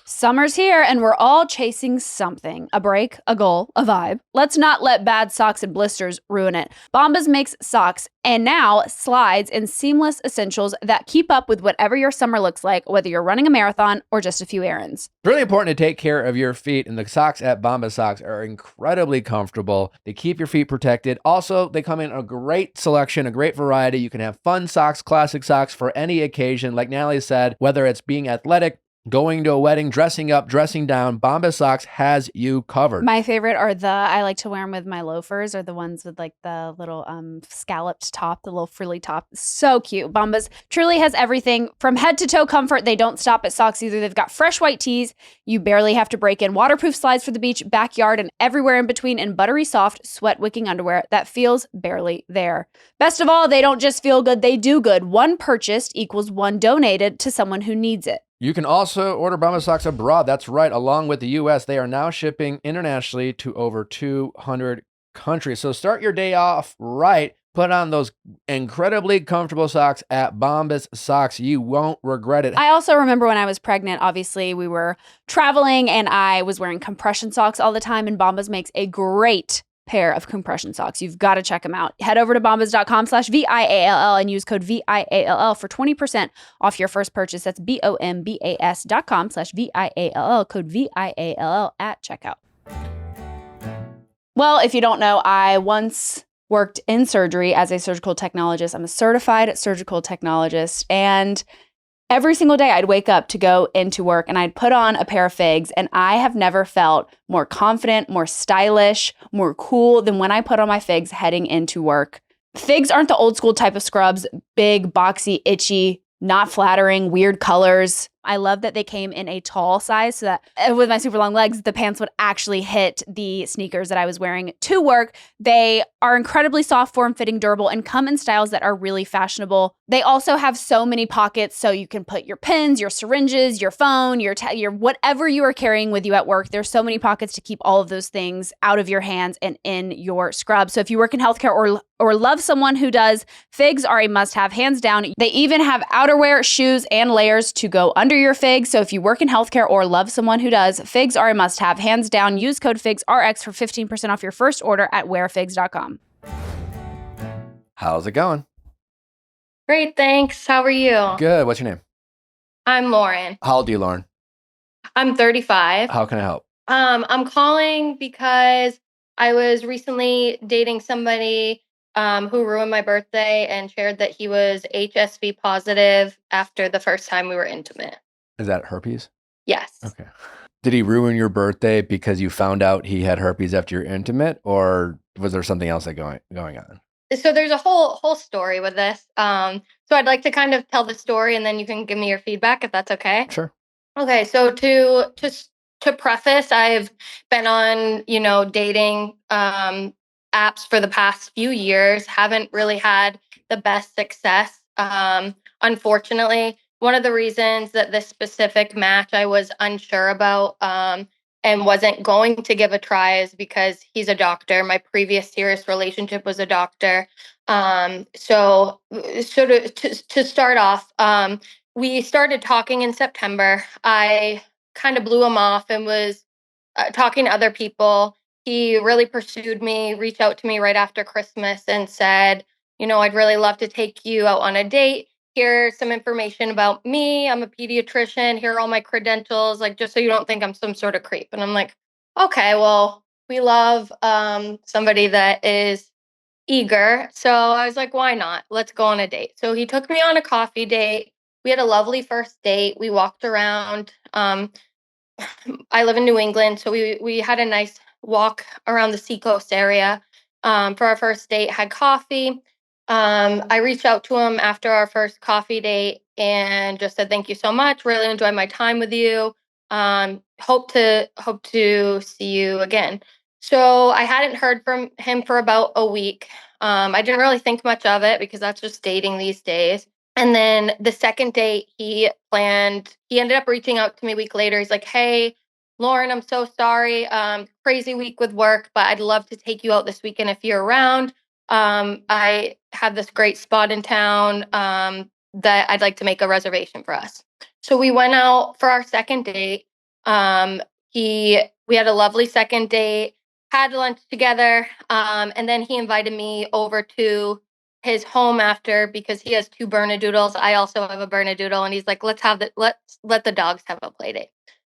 Summer's here and we're all chasing something. A break, a goal, a vibe. Let's not let bad socks and blisters ruin it. Bombas makes socks and now slides and seamless essentials that keep up with whatever your summer looks like, whether you're running a marathon or just a few errands. It's really important to take care of your feet, and the socks at Bombas Socks are incredibly comfortable. They keep your feet protected. Also, they come in a great selection, a great variety. You can have fun socks, classic socks for any occasion. Like Natalie said, whether it's being athletic, going to a wedding, dressing up, dressing down, Bombas Socks has you covered. My favorite are I like to wear them with my loafers, or the ones with like the little scalloped top, the little frilly top. So cute. Bombas truly has everything from head to toe comfort. They don't stop at socks either. They've got fresh white tees you barely have to break in, waterproof slides for the beach, backyard, and everywhere in between, and buttery soft, sweat wicking underwear that feels barely there. Best of all, they don't just feel good, they do good. One purchased equals one donated to someone who needs it. You can also order Bombas socks abroad. That's right. Along with the U.S., they are now shipping internationally to over 200 countries. So start your day off right. Put on those incredibly comfortable socks at Bombas Socks. You won't regret it. I also remember when I was pregnant, obviously we were traveling and I was wearing compression socks all the time, and Bombas makes a great pair of compression socks. You've got to check them out. Head over to bombas.com/VIALL and use code VIALL for 20% off your first purchase. That's BOMBAS.com/VIALL, code VIALL at checkout. Well, if you don't know, I once worked in surgery as a surgical technologist. I'm a certified surgical technologist, and every single day I'd wake up to go into work and I'd put on a pair of figs, and I have never felt more confident, more stylish, more cool than when I put on my figs heading into work. Figs aren't the old school type of scrubs, big, boxy, itchy, not flattering, weird colors. I love that they came in a tall size so that with my super long legs, the pants would actually hit the sneakers that I was wearing to work. They are incredibly soft, form-fitting, durable, and come in styles that are really fashionable. They also have so many pockets, so you can put your pens, your syringes, your phone, your whatever you are carrying with you at work. There's so many pockets to keep all of those things out of your hands and in your scrub. So if you work in healthcare or love someone who does, figs are a must-have, hands down. They even have outerwear, shoes, and layers to go under your figs. So if you work in healthcare or love someone who does, figs are a must-have, hands down. Use code FIGSRX for 15% off your first order at wearfigs.com. How's it going? Great, thanks. How are you? Good. What's your name? I'm Lauren. How old are you, Lauren? I'm 35. How can I help? I'm calling because I was recently dating somebody who ruined my birthday and shared that he was HSV positive after the first time we were intimate. Is that herpes? Yes. Okay. Did he ruin your birthday because you found out he had herpes after you're intimate, or was there something else going on? So there's a whole story with this. So I'd like to kind of tell the story, and then you can give me your feedback if that's okay. Sure. Okay. So to preface, I've been on dating apps for the past few years. Haven't really had the best success. Unfortunately, one of the reasons that this specific match I was unsure about and wasn't going to give a try is because he's a doctor. My previous serious relationship was a doctor. So to start off, we started talking in September. I kind of blew him off and was talking to other people. He really pursued me, reached out to me right after Christmas and said, I'd really love to take you out on a date. Here's some information about me. I'm a pediatrician. Here are all my credentials, like just so you don't think I'm some sort of creep. And I'm like, okay, well, we love somebody that is eager. So I was like, why not? Let's go on a date. So he took me on a coffee date. We had a lovely first date. We walked around. I live in New England, so we had a nice walk around the seacoast area for our first date, had coffee. I reached out to him after our first coffee date and just said, thank you so much. Really enjoyed my time with you. Hope to see you again. So I hadn't heard from him for about a week. I didn't really think much of it because that's just dating these days. And then the second date he ended up reaching out to me a week later. He's like, hey, Lauren, I'm so sorry. Crazy week with work, but I'd love to take you out this weekend if you're around. I have this great spot in town that I'd like to make a reservation for us. So we went out for our second date. We had a lovely second date, had lunch together, and then he invited me over to his home after because he has two Bernedoodles. I also have a Bernedoodle, and he's like, let's let the dogs have a play date.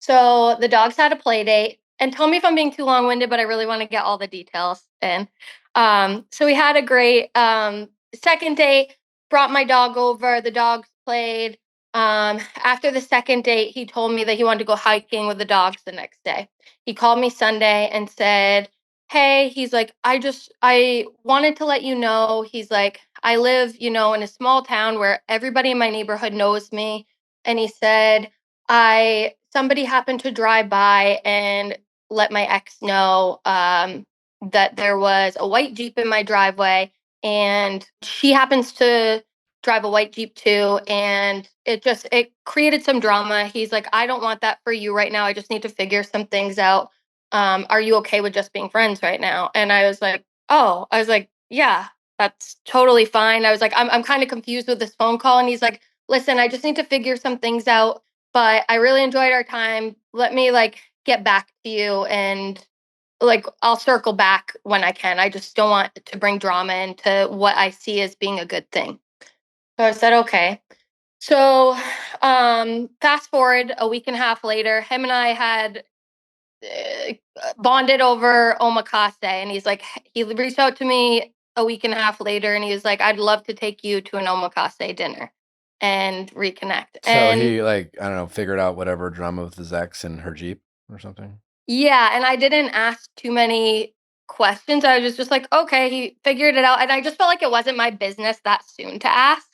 So the dogs had a play date, and tell me if I'm being too long-winded, but I really want to get all the details in. So we had a great second date, brought my dog over, the dogs played. After the second date, he told me that he wanted to go hiking with the dogs the next day. He called me Sunday and said, hey, he's like, I wanted to let you know. He's like, I live, in a small town where everybody in my neighborhood knows me. And he said, somebody happened to drive by and let my ex know that there was a white Jeep in my driveway, and she happens to drive a white Jeep too. And it created some drama. He's like, I don't want that for you right now. I just need to figure some things out. Are you okay with just being friends right now? And I was like, yeah, that's totally fine. I was like, I'm kind of confused with this phone call. And he's like, listen, I just need to figure some things out, but I really enjoyed our time. Let me like get back to you, and like I'll circle back when I can. I just don't want to bring drama into what I see as being a good thing. So I said, okay. So fast forward a week and a half later, him and I had bonded over omakase, and he reached out to me a week and a half later, and he was like, I'd love to take you to an omakase dinner and reconnect. So and he like, I don't know, figured out whatever drama with his ex and her Jeep or something. yeah, and I didn't ask too many questions. I was just like, okay, he figured it out, and I just felt like it wasn't my business that soon to ask.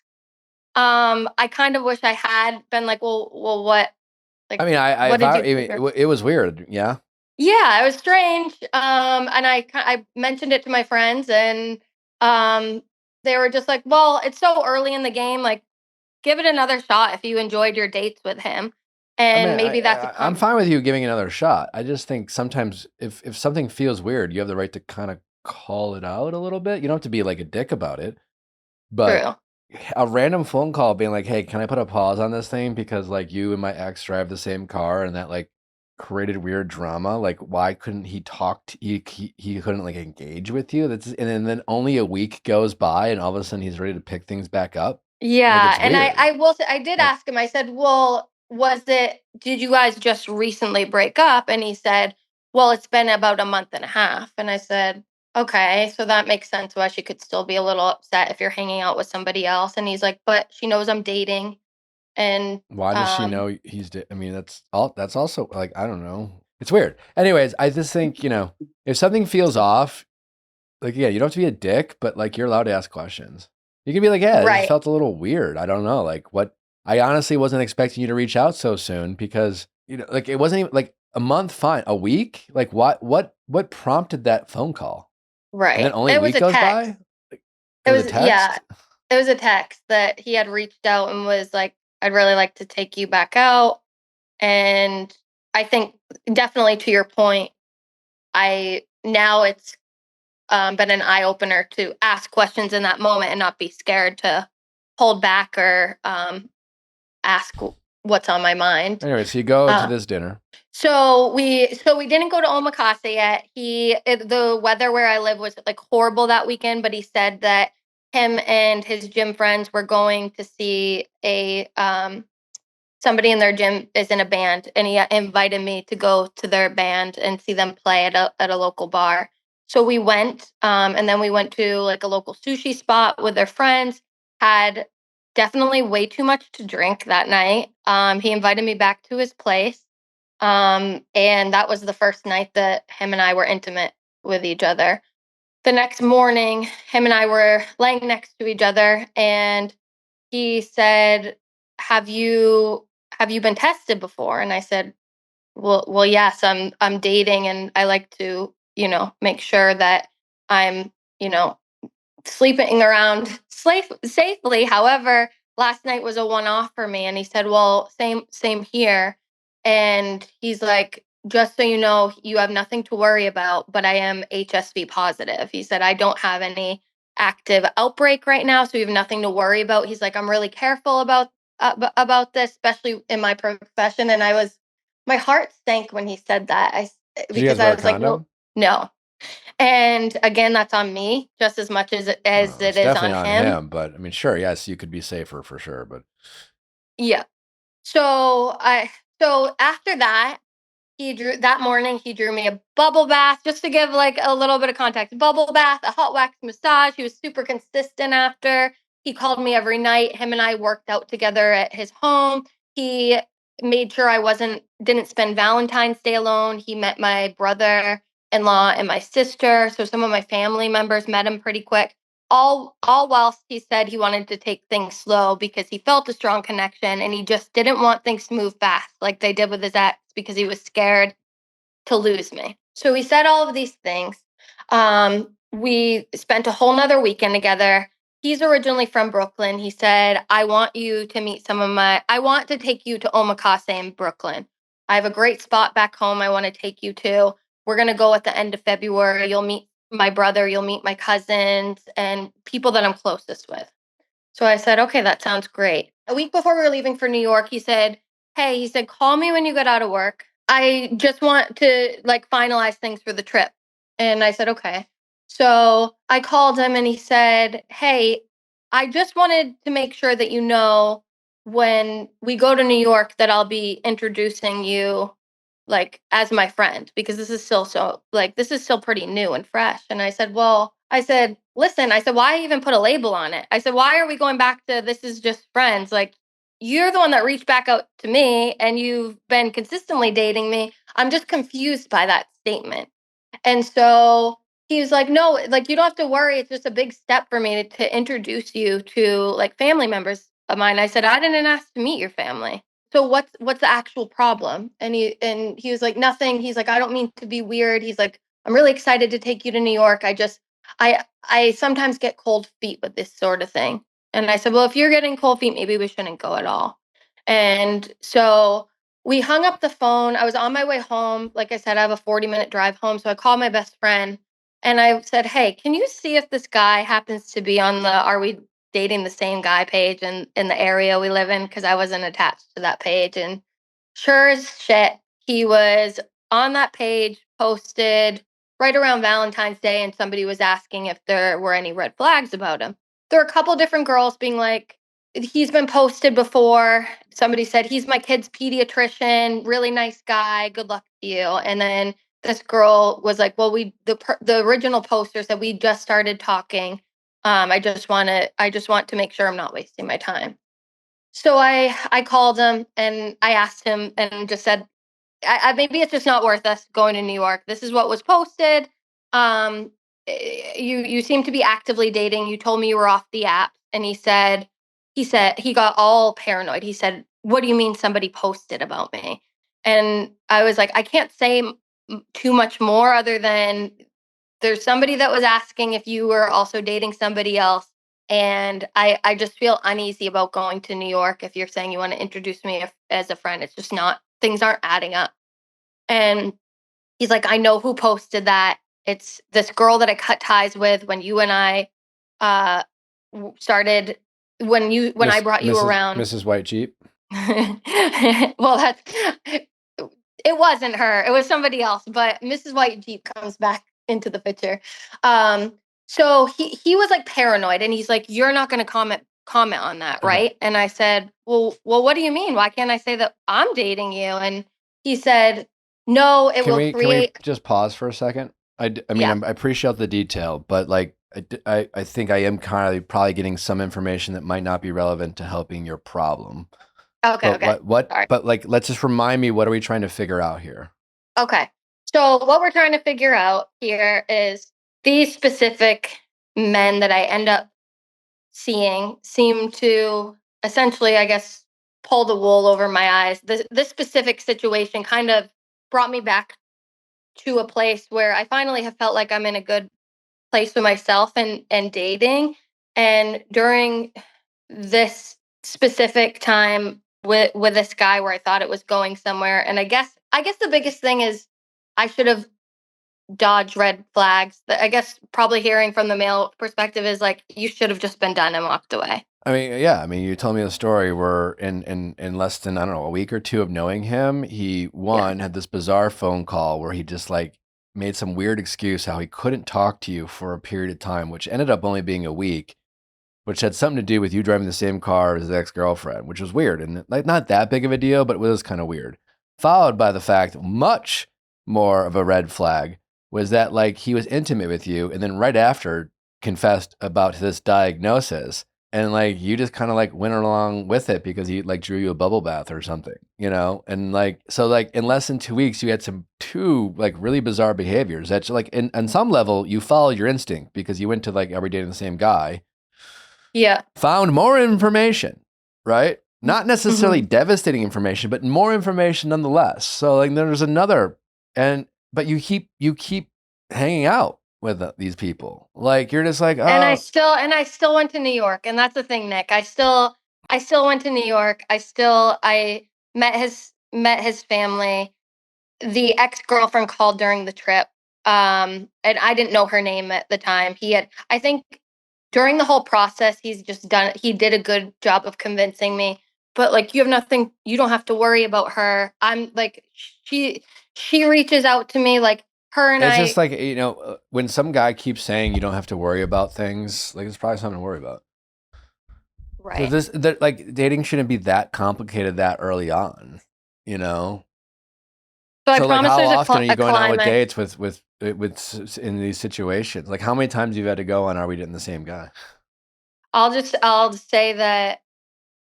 I kind of wish I had been like, well, what? Like, I mean, what did you figure? it was weird. Yeah. Yeah, it was strange. And I mentioned it to my friends, and they were just like, "Well, it's so early in the game. Like, give it another shot if you enjoyed your dates with him, I and mean, maybe that's a I'm fine with you giving another shot. I just think sometimes if something feels weird, you have the right to kind of call it out a little bit. You don't have to be like a dick about it, but true." a random phone call being like, "Hey, can I put a pause on this thing because like you and my ex drive the same car and that like created weird drama. Like, why couldn't he talk to he couldn't like engage with you? That's and then only a week goes by and all of a sudden he's ready to pick things back up. Like, Yeah, it's and weird. I will say I did Like, ask him. I said, "Well, did you guys just recently break up?" And he said, "Well, it's been about a month and a half." And I said, "Okay, so that makes sense why she could still be a little upset if you're hanging out with somebody else." And he's like, "But she knows I'm dating." And why does she know I mean, that's also like, I don't know. It's weird. Anyways, I just think, if something feels off, like, yeah, you don't have to be a dick, but like you're allowed to ask questions. You can be like, yeah, this right. felt a little weird. I don't know. Like what I honestly wasn't expecting you to reach out so soon because, like it wasn't even like a month, fine. A week? Like what prompted that phone call? And then Right. only a It was week a goes text. by? Like, it was a Yeah, text? it was a text that he had reached out and was like, "I'd really like to take you back out." And I think definitely to your point, now it's been an eye opener to ask questions in that moment and not be scared to hold back or ask what's on my mind. Anyway, so you go to Uh, this dinner. so we didn't go to Omakase yet. The weather where I live was like horrible that weekend, but he said that him and his gym friends were going to see a somebody in their gym is in a band, and he invited me to go to their band and see them play at a local bar. So we went, and then we went to like a local sushi spot with their friends. Had definitely way too much to drink that night. He invited me back to his place, and that was the first night that him and I were intimate with each other. The next morning, him and I were laying next to each other, and he said, "Have you been tested before?" And I said, "Well, yes, I'm dating, and I like to, make sure that I'm, you know, sleeping around safely. However, last night was a one-off for me." And he said, "Well, same here." And he's like, "Just so you know, you have nothing to worry about, but I am HSV positive." He said, "I don't have any active outbreak right now, so you have nothing to worry about." He's like, "I'm really careful about this, especially in my profession." And my heart sank when he said that. Did you guys Because wear I a was like, "Well, condom? no." And again, that's on me just as much as It's it is on definitely on him. him, but I mean, sure, yes, you could be safer for sure, but Yeah. So after that, that morning he drew me a bubble bath, just to give like a little bit of context. Bubble bath, a hot wax massage. He was super consistent after. He called me every night. Him and I worked out together at his home. He made sure I didn't spend Valentine's Day alone. He met my brother-in-law and my sister. So some of my family members met him pretty quick. All whilst he said he wanted to take things slow because he felt a strong connection, and he just didn't want things to move fast like they did with his ex because he was scared to lose me. So we said all of these things. We spent a whole nother weekend together. he's originally from Brooklyn. He said, I want to take you to Omakase in Brooklyn. I have a great spot back home I want to take you to. We're going to go at the end of February. You'll meet my brother, you'll meet my cousins and people that I'm closest with. So I said, okay, that sounds great. A week before we were leaving for New York, he said, call me when you get out of work. I just want to finalize things for the trip. And I said, okay. So I called him and he said, hey, I just wanted to make sure that you know when we go to New York that I'll be introducing you as my friend, because this is still pretty new and fresh. And I said, listen, why even put a label on it? I said, why are we going back to this is just friends? You're the one that reached back out to me and you've been consistently dating me. I'm just confused by that statement. And so he was like, no, you don't have to worry. It's just a big step for me to introduce you to family members of mine. I said, I didn't ask to meet your family. So what's the actual problem? And he was like, nothing. He's like, I don't mean to be weird. He's like, I'm really excited to take you to New York. I sometimes get cold feet with this sort of thing. And I said, well, if you're getting cold feet, maybe we shouldn't go at all. And so we hung up the phone. I was on my way home. Like I said, I have a 40-minute drive home. So I called my best friend and I said, hey, can you see if this guy happens to be on the Are We Dating the Same Guy page in the area we live in? Because I wasn't attached to that page. And sure as shit, he was on that page, posted right around Valentine's Day, and somebody was asking if there were any red flags about him. There were a couple different girls being like, he's been posted before. Somebody said, he's my kid's pediatrician, really nice guy, good luck to you. And then this girl was like, well, the original poster said we just started talking. I just want to make sure I'm not wasting my time. So I called him and I asked him and just said, maybe it's just not worth us going to New York. This is what was posted. You seem to be actively dating. You told me you were off the app. And he said he got all paranoid. He said, what do you mean somebody posted about me? And I was like, I can't say too much more other than there's somebody that was asking if you were also dating somebody else. And I just feel uneasy about going to New York if you're saying you want to introduce me as a friend. It's just not, things aren't adding up. And he's like, I know who posted that. It's this girl that I cut ties with when you and I started, when I brought you around. Mrs. White Jeep. Well, it wasn't her. It was somebody else. But Mrs. White Jeep comes back into the picture. So he was paranoid, and he's like, you're not going to comment on that, right? Okay. And I said, well, what do you mean? Why can't I say that I'm dating you? And he said, no, Can we just pause for a second? I appreciate the detail, but I think I am kind of probably getting some information that might not be relevant to helping your problem. Okay. What? But let's just remind me, what are we trying to figure out here? Okay. So what we're trying to figure out here is these specific men that I end up seeing seem to essentially, I guess, pull the wool over my eyes. This specific situation kind of brought me back to a place where I finally have felt like I'm in a good place with myself and dating. And during this specific time with this guy where I thought it was going somewhere, and I guess the biggest thing is I should have dodged red flags. I guess probably hearing from the male perspective is you should have just been done and walked away. I mean, yeah. I mean, you told me a story where in less than, I don't know, a week or two of knowing him, he had this bizarre phone call where he just made some weird excuse how he couldn't talk to you for a period of time, which ended up only being a week, which had something to do with you driving the same car as his ex-girlfriend, which was weird and not that big of a deal, but it was kind of weird. Followed by the fact, much more of a red flag, was that he was intimate with you and then right after confessed about this diagnosis. And you just kind of went along with it because he drew you a bubble bath or something, and so in less than 2 weeks you had two really bizarre behaviors that on some level you followed your instinct because you went to Are We Dating the Same Guy? Yeah. Found more information, right? Not necessarily devastating information, but more information nonetheless. So there's another, but you keep hanging out with these people. Like you're just like, And I oh, still went to New York, and that's the thing, Nick. I still went to New York. I met his family. The ex-girlfriend called during the trip. And I didn't know her name at the time. I think during the whole process, he did a good job of convincing me. But like, you don't have to worry about her. I'm like, she reaches out to me, like her and it's I. just like, when some guy keeps saying you don't have to worry about things, like it's probably something to worry about. Right. Like dating shouldn't be that complicated that early on, you know? So I So like, promise how there's often are you a going out with climax. dates with in these situations? Like, how many times you've had to go on? Are we dating the same guy? I'll just say that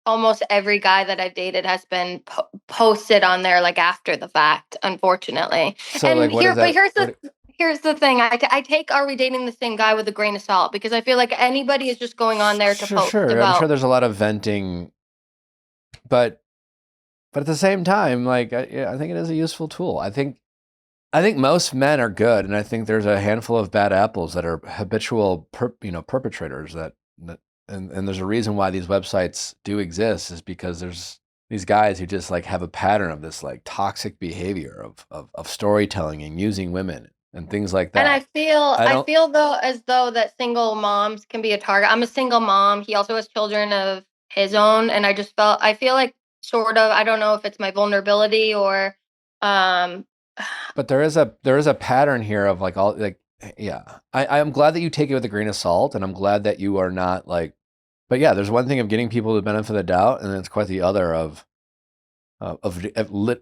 almost every guy that I've dated has been posted on there like after the fact, unfortunately. So And like, what is that? here's the thing. I take "Are we dating the same guy?" with a grain of salt, because I feel like anybody is just going on there to post Sure. I'm sure about. there's a lot of venting, but at the same time, like, I think it is a useful tool. I think most men are good, and I think there's a handful of bad apples that are habitual, perpetrators that and there's a reason why these websites do exist, is because there's these guys who just like have a pattern of this like toxic behavior of storytelling and using women and things like And that. I feel though as though that single moms can be a target. I'm a single mom. He also has children of his own, and I feel like sort of, I don't know if it's my vulnerability or um But there is a pattern here of like all like yeah. I'm glad that you take it with a grain of salt, and I'm glad that you are not like. But yeah, there's one thing of getting people the benefit of the doubt, and then it's quite the other of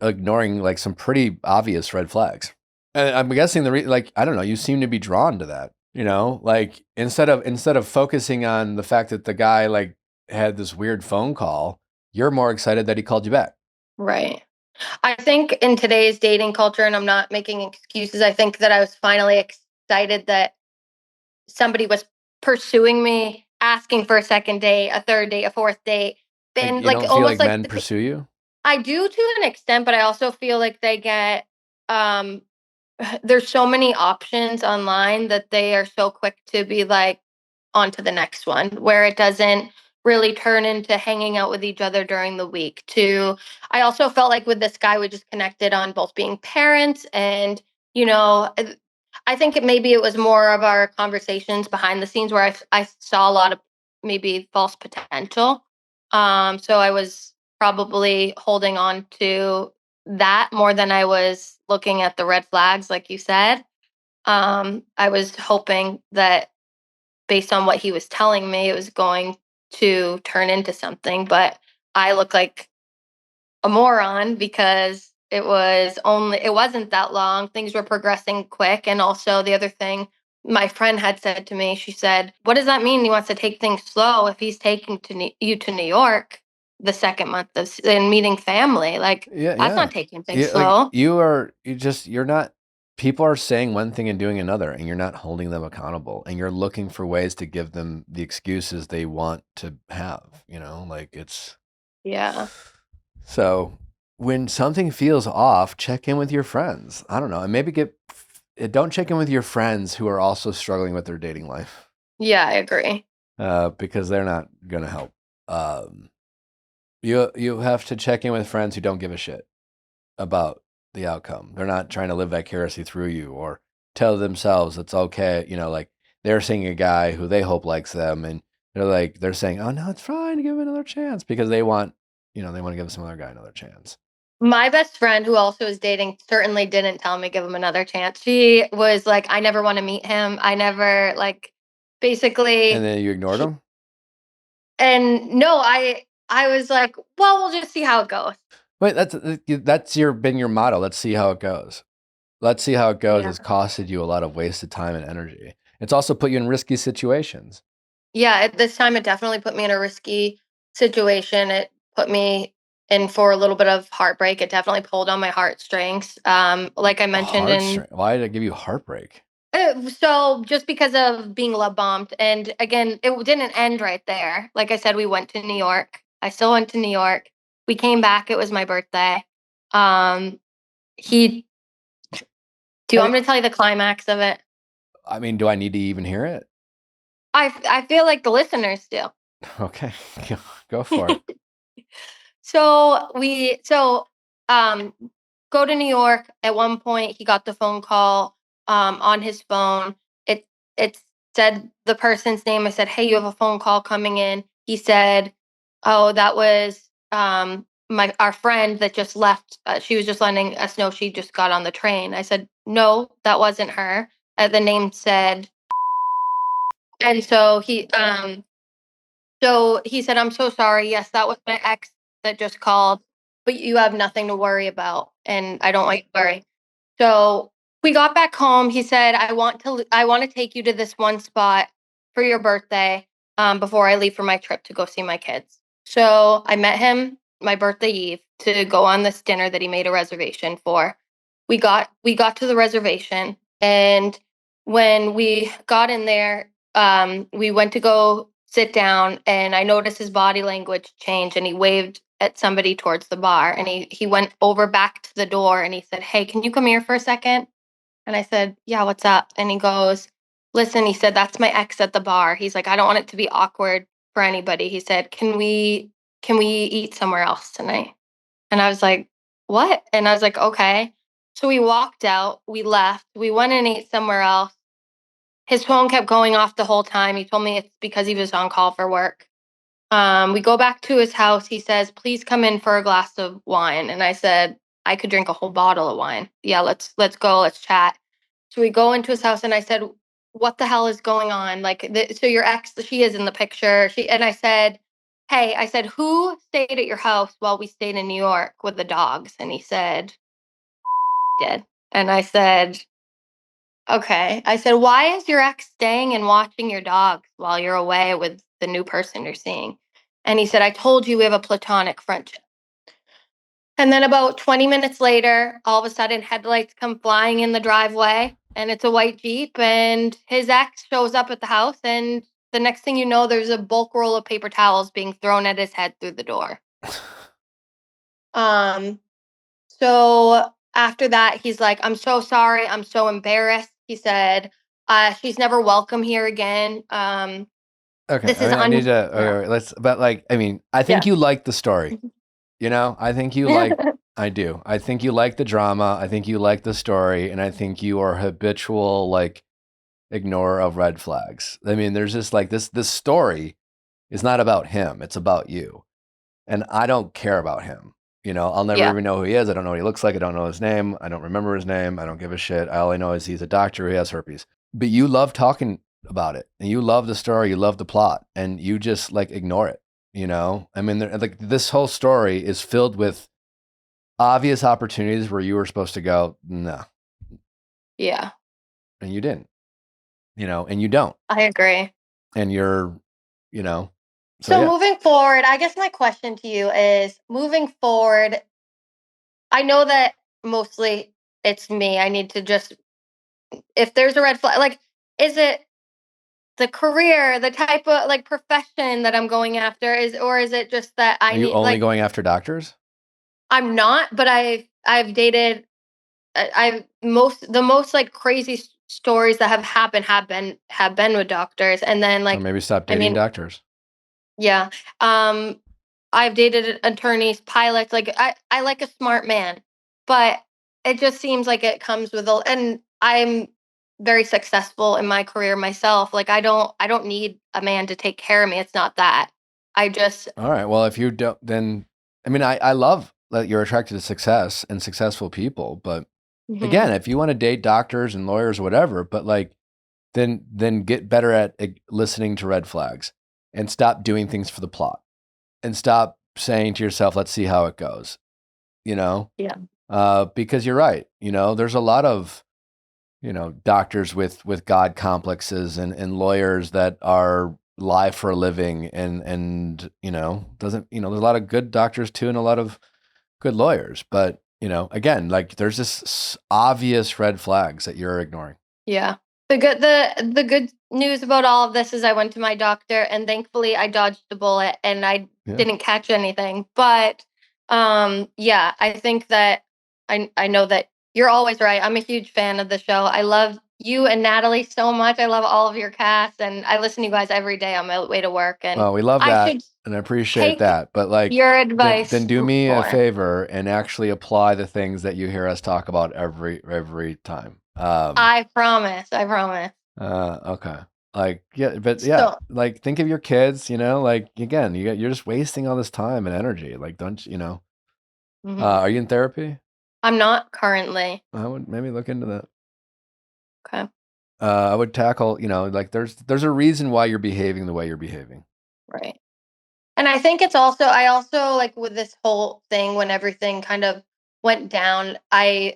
ignoring like some pretty obvious red flags. And I'm guessing like I don't know, you seem to be drawn to that. Like instead of focusing on the fact that the guy like had this weird phone call, you're more excited that he called you back. right. I think in today's dating culture, and I'm not making excuses, I think that I was finally excited that somebody was pursuing me, asking for a second date, a third date, a fourth date. Like And you like don't feel almost like like men pursue you? I do to an extent, but I also feel like they get there's so many options online that they are so quick to be like on to the next one, where it doesn't really turn into hanging out with each other during the week. I also felt like with this guy, we just connected on both being parents and, you know, I think maybe it was more of our conversations behind the scenes where I saw a lot of maybe false potential. So I was probably holding on to that more than I was looking at the red flags, like you said. I was hoping that based on what he was telling me, it was going to turn into something, but I look like a moron because it wasn't that long. Things were progressing quick. And also the other thing my friend had said to me, she said, "What does that mean? He wants to take things slow if he's taking you to New York the second month and meeting family? Like, Yeah, that's yeah. not taking things Like slow." you're not. People are saying one thing and doing another, and you're not holding them accountable, and you're looking for ways to give them the excuses they want to have. Like it's Yeah. so when something feels off, check in with your friends. I don't know, and maybe don't check in with your friends who are also struggling with their dating life, Yeah, I agree. because they're not gonna help. Um, you have to check in with friends who don't give a shit about the outcome. They're not trying to live vicariously through you or tell themselves it's okay. Like they're seeing a guy who they hope likes them, and they're saying, "Oh no, it's fine to give him another chance," because they want to give some other guy another chance. My best friend, who also is dating, certainly didn't tell me give him another chance. She was like, "I never want to meet him. I never like." And Basically, then you ignored him. and no, I was like, "Well, we'll just see how it goes." Wait, that's been your motto. Let's see how it goes. Let's see how it goes. Yeah. Has costed you a lot of wasted time and energy. It's also put you in risky situations. Yeah, at this time, it definitely put me in a risky situation. It put me in for a little bit of heartbreak. It definitely pulled on my heartstrings. Like I mentioned Why did it give you heartbreak? so just because of being love bombed, and again, it didn't end right there. Like I said, we went to New York. I still went to New York. We came back. It was my birthday. He. Do you want me to tell you the climax of it? I mean, do I need to even hear it? I feel like the listeners do. Okay, go for it. So go to New York. At one point, he got the phone call on his phone. It said the person's name. I said, "Hey, you have a phone call coming in." He said, "Oh, that was our friend that just left. She was just letting us know she just got on the train." I said, "No, that wasn't her." The name said, and so he said, "I'm so sorry. Yes, that was my ex that just called, but you have nothing to worry about, and I don't like to worry." So we got back home. He said, I want to take you to this one spot for your birthday before I leave for my trip to go see my kids." So I met him my birthday eve to go on this dinner that he made a reservation for. We got to the reservation, and when we got in there, we went to go sit down, and I noticed his body language change, and he waved at somebody towards the bar, and he went over back to the door, and he said, "Hey, can you come here for a second?" And I said, "Yeah, what's up?" And he goes, "Listen," he said, "that's my ex at the bar." He's like, "I don't want it to be awkward for anybody." He said, "Can we eat somewhere else tonight?" And I was like, "What?" And I was like, "Okay." So we walked out, we left, we went and ate somewhere else. His phone kept going off the whole time. He told me it's because he was on call for work. We go back to his house. He says, "Please come in for a glass of wine." And I said, "I could drink a whole bottle of wine. Yeah, let's go, let's chat." So we go into his house, and I said, "What the hell is going on? Like, so your ex, she is in the picture." And I said, "Hey," I said, "who stayed at your house while we stayed in New York with the dogs?" And he said, "Did." And I said, "Okay." I said, "Why is your ex staying and watching your dogs while you're away with the new person you're seeing?" And he said, "I told you we have a platonic friendship." And then about 20 minutes later, all of a sudden, headlights come flying in the driveway, and it's a white Jeep, and his ex shows up at the house, and the next thing you know, there's a bulk roll of paper towels being thrown at his head through the door. Um, so after that, he's like, "I'm so sorry. I'm so embarrassed." He said, "She's never welcome here again." Okay, This I is mean, I need to. yeah. Okay, let's. But like, I mean, I think Yeah. you like the story. You know, I think you like. I do. I think you like the drama. I think you like the story, and I think you are habitual like ignorer of red flags. I mean, there's just like this. This story is not about him. It's about you, and I don't care about him. You know, I'll never Yeah. even know who he is. I don't know what he looks like. I don't know his name. I don't remember his name. I don't give a shit. All I know is he's a doctor who has herpes. But you love talking about it, and you love the story. You love the plot, and you just like ignore it. You know, I mean, like this whole story is filled with obvious opportunities where you were supposed to go, no, Yeah. and you didn't. You know, and you don't, I agree. and you're, you know, so So yeah. moving forward, I guess my question to you is, moving forward, I know that mostly it's me. I need to just, if there's a red flag, like, is it the career, the type of like profession that I'm going after, or is it just that I Are you need, only like, going after doctors? I'm not, but I've dated, the most like crazy stories that have happened have been with doctors, and then So like, maybe stop I dating mean, doctors. yeah. I've dated attorneys, pilots. Like, I like a smart man, but it just seems like it comes with and I'm very successful in my career myself. Like, I don't need a man to take care of me. It's not that. I just All right. Well, if you don't, then I mean, I love that you're attracted to success and successful people, but Mhm. again, if you want to date doctors and lawyers, whatever, but like, then get better at listening to red flags and stop doing things for the plot and stop saying to yourself, let's see how it goes, you know? Yeah. Because you're right. You know, there's a lot of, you know, doctors with God complexes and lawyers that are lie for a living and, you know, doesn't, you know, there's a lot of good doctors too and a lot of good lawyers, but you know, again, like there's this obvious red flags that you're ignoring. Yeah. The good news about all of this is I went to my doctor, and thankfully I dodged the bullet and I Yeah. didn't catch anything. But yeah, I think that I know that you're always right. I'm a huge fan of the show. I love you and Natalie so much. I love all of your casts, and I listen to you guys every day on my way to work. And Well, we love I that, should and I appreciate take that. But like, your advice. then do me a more. favor and actually apply the things that you hear us talk about every time. I promise. I promise. Okay. Like, yeah, but So- like think of your kids, like again, you're just wasting all this time and energy. Like, don't you know? Mhm. Are you in therapy? I'm not currently. I would maybe look into that. Okay. I would tackle, like there's a reason why you're behaving the way you're behaving. Right. And I think it's also, I also like with this whole thing, when everything kind of went down, I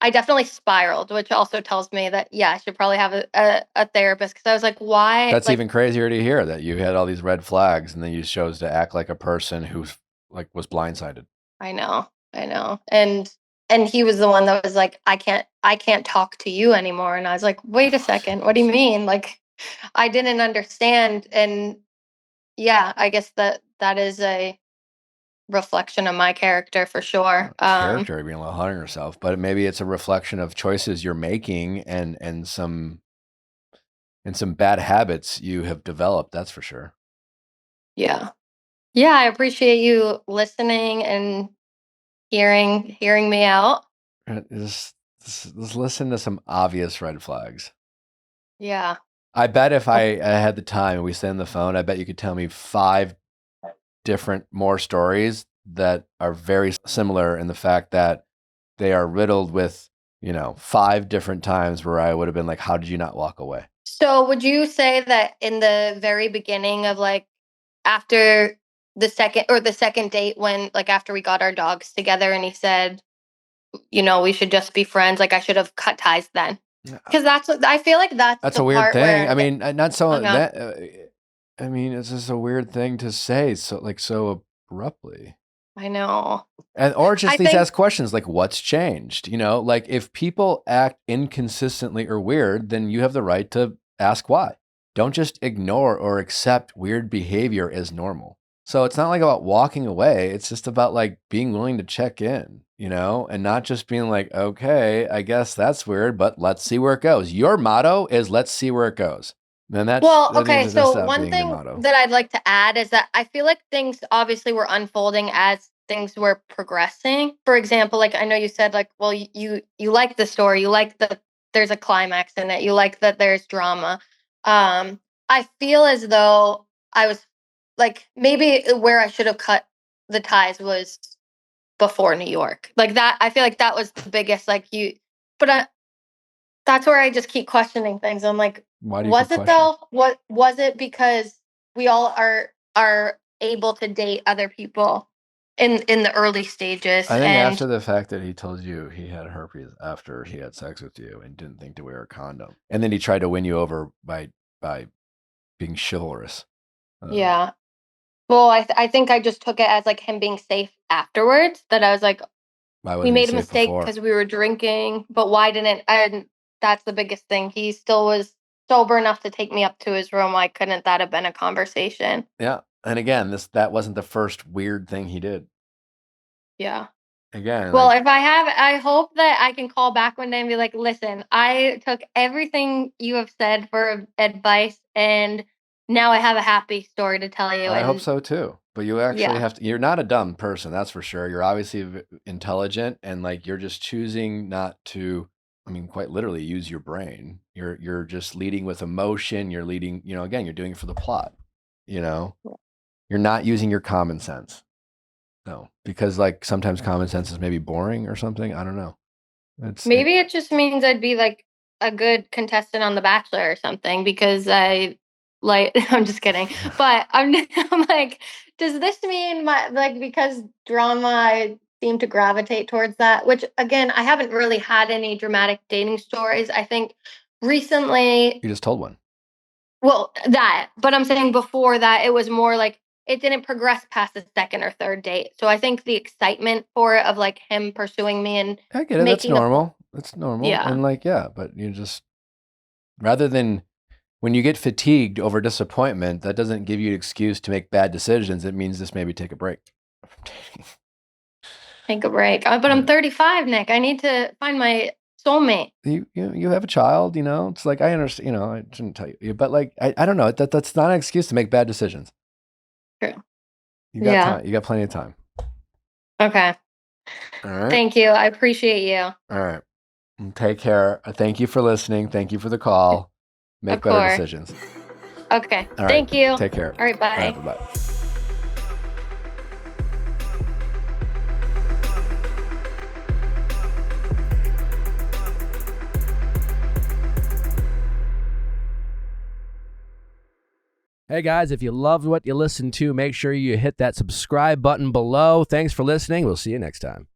definitely spiraled, which also tells me that, yeah, I should probably have a therapist. Cause I was like, why? That's like, even crazier to hear that you had all these red flags and then you chose to act like a person who's like was blindsided. I know. And he was the one that was like, I can't talk to you anymore. And I was like, wait a second, what do you mean? Like, I didn't understand. And yeah, I guess that is a reflection of my character for sure. Character being a little hard on yourself, but maybe it's a reflection of choices you're making and some bad habits you have developed. That's for sure. Yeah. Yeah, I appreciate you listening and hearing me out. Just listen to some obvious red flags. Yeah. I bet if I had the time and we stayed on the phone, I bet you could tell me 5 different more stories that are very similar in the fact that they are riddled with, 5 different times where I would have been like, how did you not walk away? So would you say that in the very beginning of like after the second date, when like after we got our dogs together and he said, we should just be friends, like I should have cut ties then? Because I feel like that's a the weird part thing. where I mean, not so Okay. that. I mean, it's just a weird thing to say so abruptly. I know. Or just I at least think- ask questions like, what's changed? Like if people act inconsistently or weird, then you have the right to ask why. Don't just ignore or accept weird behavior as normal. So it's not like about walking away. It's just about like being willing to check in, and not just being like, okay, I guess that's weird, but let's see where it goes. Your motto is let's see where it goes. And that okay. needs to So stop one being your thing motto. that I'd like to add is that I feel like things obviously were unfolding as things were progressing. For example, like I know you said like, well, you like the story, you like that there's a climax in it, you like that there's drama. I feel as though I was like, maybe where I should have cut the ties was before New York. Like that, I feel like that was the biggest, that's where I just keep questioning things. I'm like, Why do you was keep it questioning? though? What was it? Because we all are able to date other people in the early stages. I think and after the fact that he told you he had herpes after he had sex with you and didn't think to wear a condom, and then he tried to win you over by being chivalrous. yeah. Well, I think I just took it as like him being safe afterwards. That I was like, Why we wasn't he made a safe mistake before? because we were drinking, but why didn't? And that's the biggest thing. He still was sober enough to take me up to his room. Why couldn't that have been a conversation? Yeah, and again, that wasn't the first weird thing he did. Yeah. Again, Well, I hope that I can call back one day and be like, listen, I took everything you have said for advice, and now I have a happy story to tell you. I And hope so too. But you actually Yeah. have to. You're not a dumb person, that's for sure. You're obviously intelligent, and like you're just choosing not to. I mean, quite literally, use your brain. You're just leading with emotion. You're leading. Again, you're doing it for the plot. You're not using your common sense. No, because like sometimes common sense is maybe boring or something. I don't know. Maybe it just means I'd be like a good contestant on The Bachelor or something, because I like I'm just kidding. But I'm like, does this mean because drama I seem to gravitate towards that, which again, I haven't really had any dramatic dating stories. I think recently, You just told one. well, but I'm saying before that, it was more like it didn't progress past the second or third date. So I think the excitement for it of like him pursuing me and I get it. That's making a- normal. That's normal. Yeah. And like, yeah, but you just rather than when you get fatigued over disappointment, that doesn't give you an excuse to make bad decisions. It means just maybe take a break. take a break. But I'm 35, Nick. I need to find my soulmate. You have a child, you know. It's like, I understand, you know, I shouldn't tell you, but like, I don't know. That's not an excuse to make bad decisions. True. You got Yeah. time. You got plenty of time. Okay. All right. Thank you. I appreciate you. All right. Take care. Thank you for listening. Thank you for the call. Make Of better course. decisions. Okay. All right. Thank you. Take care. All right. Bye. All right, bye-bye. Hey guys, if you loved what you listened to, make sure you hit that subscribe button below. Thanks for listening. We'll see you next time.